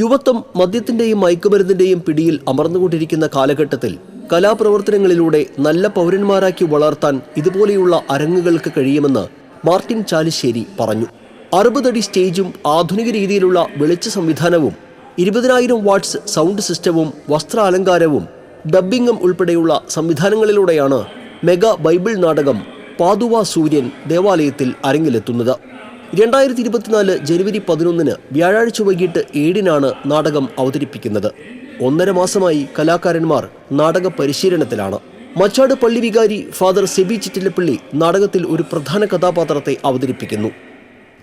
യുവത്വം മദ്യത്തിന്റെയും മയക്കുമരുന്നിന്റെയും പിടിയിൽ അമർന്നുകൊണ്ടിരിക്കുന്ന കാലഘട്ടത്തിൽ കലാപ്രവർത്തനങ്ങളിലൂടെ നല്ല പൗരന്മാരാക്കി വളർത്താൻ ഇതുപോലെയുള്ള അരങ്ങുകൾക്ക് കഴിയുമെന്ന് മാർട്ടിൻ ചാലിശ്ശേരി പറഞ്ഞു. 60 അടി സ്റ്റേജും ആധുനിക രീതിയിലുള്ള വെളിച്ച സംവിധാനവും 20,000 വാട്ട്സ് സൗണ്ട് സിസ്റ്റവും വസ്ത്രാലങ്കാരവും ഡബ്ബിംഗും ഉൾപ്പെടെയുള്ള സംവിധാനങ്ങളിലൂടെയാണ് മെഗാ ബൈബിൾ നാടകം പാതുവ സൂര്യൻ ദേവാലയത്തിൽ അരങ്ങിലെത്തുന്നത്. 2024 ജനുവരി 11 വ്യാഴാഴ്ച വൈകിട്ട് 7-നാണ് നാടകം അവതരിപ്പിക്കുന്നത്. 1.5 മാസമായി കലാകാരന്മാർ നാടക പരിശീലനത്തിലാണ്. മച്ചാട് പള്ളി വികാരി ഫാദർ സെബി ചിറ്റിലപ്പള്ളി നാടകത്തിൽ ഒരു പ്രധാന കഥാപാത്രത്തെ അവതരിപ്പിക്കുന്നു.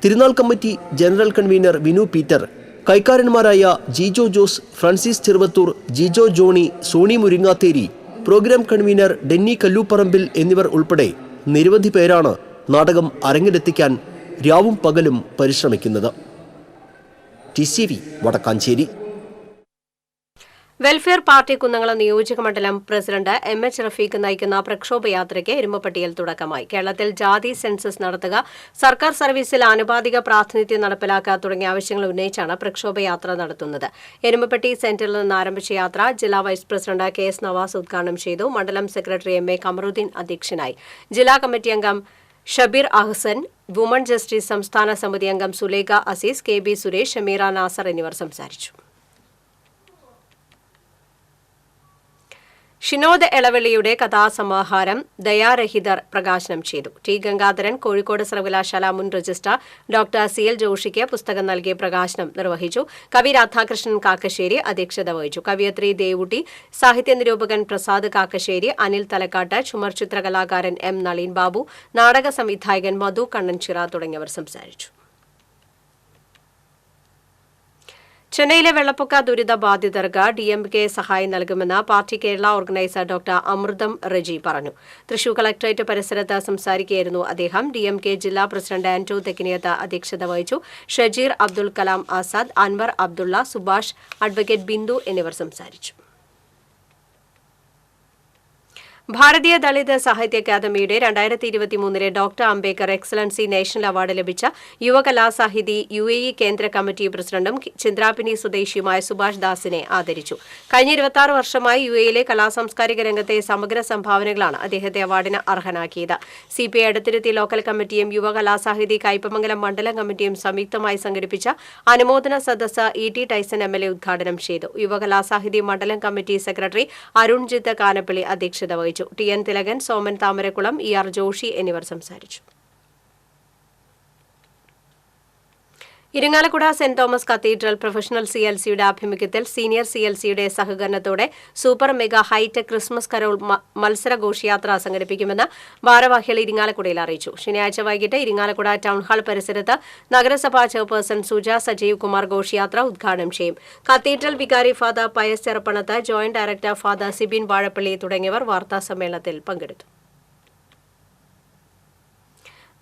തിരുനാൾ committee general convener Vinu Peter, കൈക്കാരന്മാരായ ജിജോ ജോസ്, ഫ്രാൻസിസ് ചെറുവത്തൂർ, ജിജോ ജോണി, സോണി മുരിങ്ങാത്തേരി, പ്രോഗ്രാം കൺവീനർ ഡെന്നി കല്ലൂപ്പറമ്പിൽ എന്നിവർ ഉൾപ്പെടെ നിരവധി പേരാണ് നാടകം അരങ്ങിലെത്തിക്കാൻ രാവും പകലും പരിശ്രമിക്കുന്നത്. TCV വടക്കാഞ്ചേരി. വെൽഫെയർ പാർട്ടി കുന്നംകുളം നിയോജക മണ്ഡലം പ്രസിഡന്റ് MH റഫീഖ് നയിക്കുന്ന പ്രക്ഷോഭയാത്രയ്ക്ക് എരുമപ്പെട്ടിയിൽ തുടക്കമായി. കേരളത്തിൽ ജാതി സെൻസസ് നടത്തുക, സർക്കാർ സർവീസിൽ ആനുപാതിക പ്രാതിനിധ്യം നടപ്പിലാക്കുക തുടങ്ങിയ ആവശ്യങ്ങൾ ഉന്നയിച്ചാണ് പ്രക്ഷോഭയാത്ര നടത്തുന്നത്. എരുമപ്പെട്ടി സെന്ററിൽ നിന്ന് ആരംഭിച്ച യാത്ര ജില്ലാ വൈസ് പ്രസിഡന്റ് KS നവാസ് ഉദ്ഘാടനം ചെയ്തു. മണ്ഡലം സെക്രട്ടറി MA കമറുദ്ദീൻ അധ്യക്ഷനായി. ജില്ലാ കമ്മിറ്റി അംഗം ഷബീർ അഹ്സൻ, വുമൺ ജസ്റ്റിസ് സംസ്ഥാന സമിതി അംഗം സുലേഖ അസീസ്, KB സുരേഷ്, ഷമീറ നാസർ എന്നിവർ സംസാരിച്ചു. ഷിനോദ് എളവള്ളിയുടെ കഥാസമാഹാരം ദയാരഹിതർ പ്രകാശനം ചെയ്തു. ടി ഗംഗാധരൻ കോഴിക്കോട് സർവകലാശാല മുൻ രജിസ്ട്രാർ ഡോക്ടർ CL ജോഷിക്ക് പുസ്തകം നൽകി പ്രകാശനം നിർവഹിച്ചു. കവി രാധാകൃഷ്ണൻ കാക്കശ്ശേരി അധ്യക്ഷത വഹിച്ചു. കവിയത്രി ദേവുട്ടി, സാഹിത്യ നിരൂപകൻ പ്രസാദ് കാക്കശ്ശേരി, അനിൽ തലക്കാട്ട്, ചുമർ ചിത്രകലാകാരൻ M. നളീൻ ബാബു, നാടക സംവിധായകൻ മധു കണ്ണൻചിറ തുടങ്ങിയവർ സംസാരിച്ചു. ചെന്നൈയിലെ വെള്ളപ്പൊക്ക ദുരിത ബാധിതർക്ക് DMK സഹായം നൽകുമെന്ന് പാർട്ടി കേരള ഓർഗനൈസർ ഡോക്ടർ അമൃതം റെജി പറഞ്ഞു. തൃശൂർ കളക്ടറേറ്റ് പരിസരത്ത് സംസാരിക്കുകയായിരുന്നു അദ്ദേഹം. DMK ജില്ലാ പ്രസിഡന്റ് ആന്റോ തെക്കിനിയത്ത് അധ്യക്ഷത വഹിച്ചു. ഷജീർ, അബ്ദുൽ കലാം ആസാദ്, അൻവർ അബ്ദുള്ള, സുഭാഷ്, അഡ്വക്കേറ്റ് ബിന്ദു എന്നിവർ സംസാരിച്ചു. ഭാരതീയ ദളിത് സാഹിത്യ അക്കാദമിയുടെ 2023 doctor Ambedkar excellency national award ലഭിച്ച യുവകലാസാഹിതി UAE കേന്ദ്ര കമ്മിറ്റി പ്രസിഡന്റും ചിന്ത്രാപിനി സ്വദേശിയുമായ സുഭാഷ് ദാസിനെ ആദരിച്ചു. കഴിഞ്ഞ 26 വർഷമായി UAEയിലെ കലാസാംസ്കാരിക രംഗത്തെ സമഗ്ര സംഭാവനകളാണ് അദ്ദേഹത്തെ അവാർഡിന് അർഹനാക്കിയത്. CPI എടത്തിരുത്തി ലോക്കൽ കമ്മിറ്റിയും യുവകലാസാഹിതി കയ്പമംഗലം മണ്ഡലം കമ്മിറ്റിയും സംയുക്തമായി സംഘടിപ്പിച്ച അനുമോദന സദസ്സ് ET ടൈസൺ MLA ഉദ്ഘാടനം ചെയ്തു. യുവകലാസാഹിതി മണ്ഡലം കമ്മിറ്റി സെക്രട്ടറി അരുൺജിത്ത് കാനപ്പള്ളി അധ്യക്ഷത വഹിച്ചു. TN തിലകൻ, സോമൻ താമരക്കുളം, ER ജോഷി എന്നിവർ സംസാരിച്ചു. Irinjalakuda saint Thomas cathedral professional CLCയുടെ ആഭിമുഖ്യത്തിൽ സീനിയർ CLCയുടെ സഹകരണത്തോടെ super mega hitech Christmas carol മത്സര ഘോഷയാത്ര സംഘടിപ്പിക്കുമെന്ന് ഭാരവാഹികൾ ഇരിങ്ങാലക്കുടയിൽ അറിയിച്ചു. ശനിയാഴ്ച വൈകിട്ട് ഇരിങ്ങാലക്കുട ടൗൺഹാൾ പരിസരത്ത് നഗരസഭാ ചെയർപേഴ്സൺ സുജ സജീവ് കുമാർ ഘോഷയാത്ര ഉദ്ഘാടനം ചെയ്യും. കത്തീഡ്രൽ വികാരി father Pius Cheruppanath, joint director father Sibin Vazhappally തുടങ്ങിയവർ വാർത്താസമ്മേളനത്തിൽ പങ്കെടുത്തു.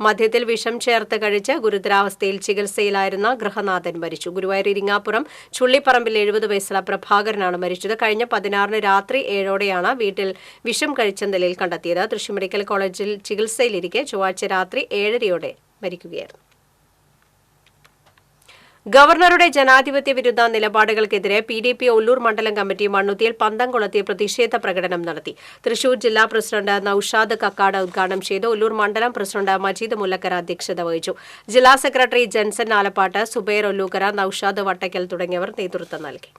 മദ്യത്തിൽ വിഷം ചേർത്ത് കഴിച്ച് ഗുരുതരാവസ്ഥയിൽ ചികിത്സയിലായിരുന്ന ഗൃഹനാഥൻ മരിച്ചു. ഗുരുവായൂർ ഇരിങ്ങാപ്പുറം ചുള്ളിപ്പറമ്പിൽ 70 വയസ്സുള്ള പ്രഭാകരനാണ് മരിച്ചത്. കഴിഞ്ഞ 16 രാത്രി 7ഓടെയാണ് വീട്ടിൽ വിഷം കഴിച്ച നിലയിൽ കണ്ടെത്തിയത്. തൃശൂർ മെഡിക്കൽ കോളേജിൽ ചികിത്സയിലിരിക്കെ ചൊവ്വാഴ്ച രാത്രി 7:30 മരിക്കുകയായിരുന്നു. ഗവർണറുടെ ജനാധിപത്യ വിരുദ്ധ നിലപാടുകൾക്കെതിരെ PDP ഒല്ലൂർ മണ്ഡലം കമ്മിറ്റി മണ്ണുത്തിയിൽ പന്തംകൊളുത്തി പ്രതിഷേധ പ്രകടനം നടത്തി. തൃശൂർ ജില്ലാ പ്രസിഡന്റ് നൌഷാദ് കക്കാട് ഉദ്ഘാടനം ചെയ്തു. ഒല്ലൂർ മണ്ഡലം പ്രസിഡന്റ് മജീദ് മുല്ലക്കര അധ്യക്ഷത വഹിച്ചു. ജില്ലാ സെക്രട്ടറി ജൻസൺ ആലപ്പാട്ട്, സുബൈർ ഒല്ലൂക്കര, നൌഷാദ് വട്ടക്കൽ തുടങ്ങിയവർ നേതൃത്വം നൽകി.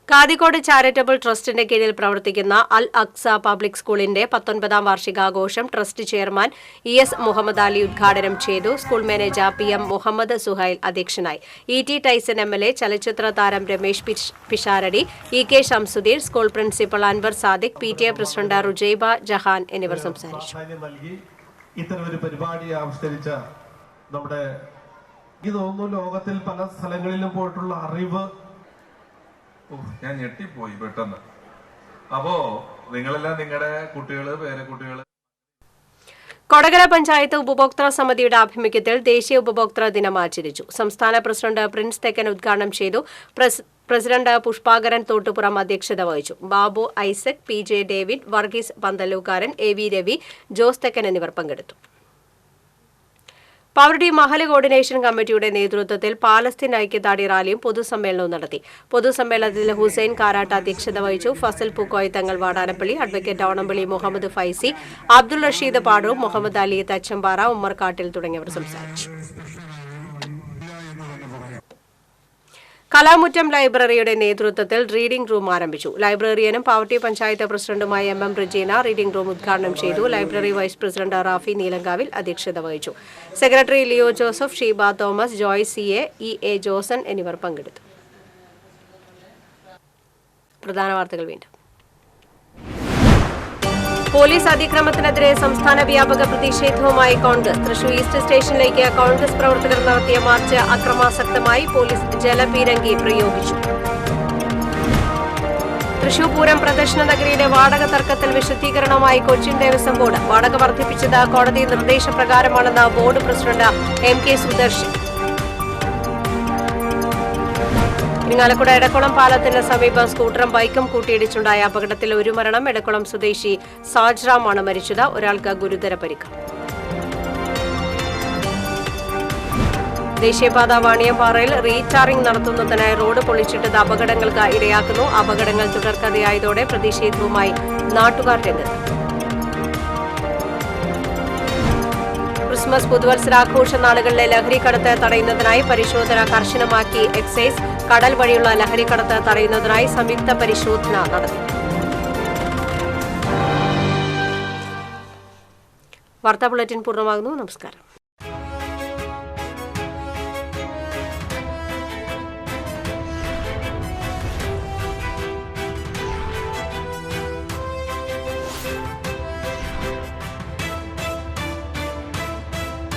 കാതിക്കോട് ചാരിറ്റബിൾ ട്രസ്റ്റിന്റെ കീഴിൽ പ്രവർത്തിക്കുന്ന അൽ അക്സ പബ്ലിക് സ്കൂളിന്റെ 19ാം വാർഷികാഘോഷം trust chairman ES Muhammad Ali ഉദ്ഘാടനം ചെയ്തു. School manager PM Muhammad Suhail അധ്യക്ഷനായി. ET ടൈസൺ MLA, ചലച്ചിത്ര താരം Ramesh Pisharody, EK Shamsuddin, school principal Anwar Sadiq, PTA president Rujaiba Jahan എന്നിവർ സംസാരിച്ചു. ഇത്തരമൊരു പരിപാടി ആവിഷ്കരിച്ച നമ്മുടെ ലോകത്തിൽ പല സ്ഥലങ്ങളിലും പോയിട്ടുള്ള അറിവ് ഞാൻ ഞെട്ടിപ്പോയി പെട്ടെന്ന്. അപ്പോ നിങ്ങളെല്ലാം നിങ്ങളുടെ കുട്ടികള്, പേരക്കുട്ടികള്. കൊടകര പഞ്ചായത്ത് ഉപഭോക്തൃ സമിതിയുടെ ആഭിമുഖ്യത്തിൽ ദേശീയ ഉപഭോക്തൃ ദിനം ആചരിച്ചു. സംസ്ഥാന പ്രസിഡന്റ് പ്രിൻസ് തെക്കൻ ഉദ്ഘാടനം ചെയ്തു. പ്രസിഡന്റ് പുഷ്പാകരൻ തോട്ടുപുറം അധ്യക്ഷത വഹിച്ചു. Babu Isaac, PJ David, Varghese പന്തലൂക്കാരൻ, AV Ravi, Jose തെക്കൻ എന്നിവർ പങ്കെടുത്തു. പവർട്ടി മഹൽ കോർഡിനേഷൻ കമ്മിറ്റിയുടെ നേതൃത്വത്തിൽ പാലസ്തീൻ ഐക്യദാർഢ്യ റാലിയും പൊതുസമ്മേളനവും നടത്തി. പൊതുസമ്മേളനത്തിൽ ഹുസൈൻ കാരാട്ട് അധ്യക്ഷത വഹിച്ചു. ഫസൽ പൂക്കോയ് തങ്ങൾ വാടാനപ്പള്ളി, അഡ്വക്കേറ്റ് ഓണമ്പള്ളി മുഹമ്മദ് ഫൈസി, അബ്ദുൾ റഷീദ് പാടൂർ, മുഹമ്മദ് അലി തച്ചമ്പാറ, ഉമ്മർ കാട്ടിൽ തുടങ്ങിയവർ സംസാരിച്ചു. കലാമുറ്റം ലൈബ്രറിയുടെ നേതൃത്വത്തിൽ റീഡിംഗ് റൂം ആരംഭിച്ചു. ലൈബ്രറിയനും പവർട്ടി പഞ്ചായത്ത് പ്രസിഡന്റുമായ MM റിജീന റീഡിംഗ് റൂം ഉദ്ഘാടനം ചെയ്തു. Library vice president Rafi Neelankavil അധ്യക്ഷത വഹിച്ചു. Secretary Leo Joseph, Sheeba Thomas, Joy CA, EA Josan എന്നിവർ പങ്കെടുത്തു. പ്രധാന വാർത്തകൾ വീണ്ടും. പോലീസ് അതിക്രമത്തിനെതിരെ സംസ്ഥാന വ്യാപക പ്രതിഷേധവുമായി കോൺഗ്രസ്. തൃശൂർ ഈസ്റ്റ് സ്റ്റേഷനിലേക്ക് കോൺഗ്രസ് പ്രവർത്തകർ നടത്തിയ മാർച്ച് അക്രമാസക്തമായി. പോലീസ് ജലപീരങ്കി പ്രയോഗിച്ചു. തൃശൂർ പൂരം പ്രദർശന നഗരിയുടെ വാടക തർക്കത്തിൽ വിശദീകരണവുമായി കൊച്ചിൻ ദേവസ്വം ബോർഡ്. വാടക വർദ്ധിപ്പിച്ചത് കോടതി നിർദ്ദേശപ്രകാരമാണെന്ന് board president MK Sudarshan. Irinjalakuda Edakkulam പാലത്തിന് സമീപം സ്കൂട്ടറും ബൈക്കും കൂട്ടിയിടിച്ചുണ്ടായ അപകടത്തിൽ ഒരു മരണം. എടക്കുളം സ്വദേശി സാജ്റാമാണ് മരിച്ചത്. ഒരാൾക്ക് ഗുരുതര പരിക്ക്. ദേശീയപാത വാണിയമ്പാറയിൽ റീചാർജിംഗ് നടത്തുന്നതിനായി റോഡ് പൊളിച്ചിട്ടത് അപകടങ്ങൾക്ക് ഇടയാക്കുന്നു. അപകടങ്ങൾ തുടർക്കഥയായതോടെ പ്രതിഷേധവുമായി നാട്ടുകാർ രംഗത്ത്. ക്രിസ്മസ് പുതുവത്സരാഘോഷ നാളുകളിലെ ലഹരി കടത്ത് തടയുന്നതിനായി പരിശോധന കർശനമാക്കി എക്സൈസ്. കടൽ വഴിയുള്ള ലഹരിക്കടത്ത് തടയുന്നതിനായി സംയുക്ത പരിശോധന നടത്തി. വാർത്താ ബുള്ളറ്റിൻ പൂർണ്ണമാകുന്നു. നമസ്കാരം.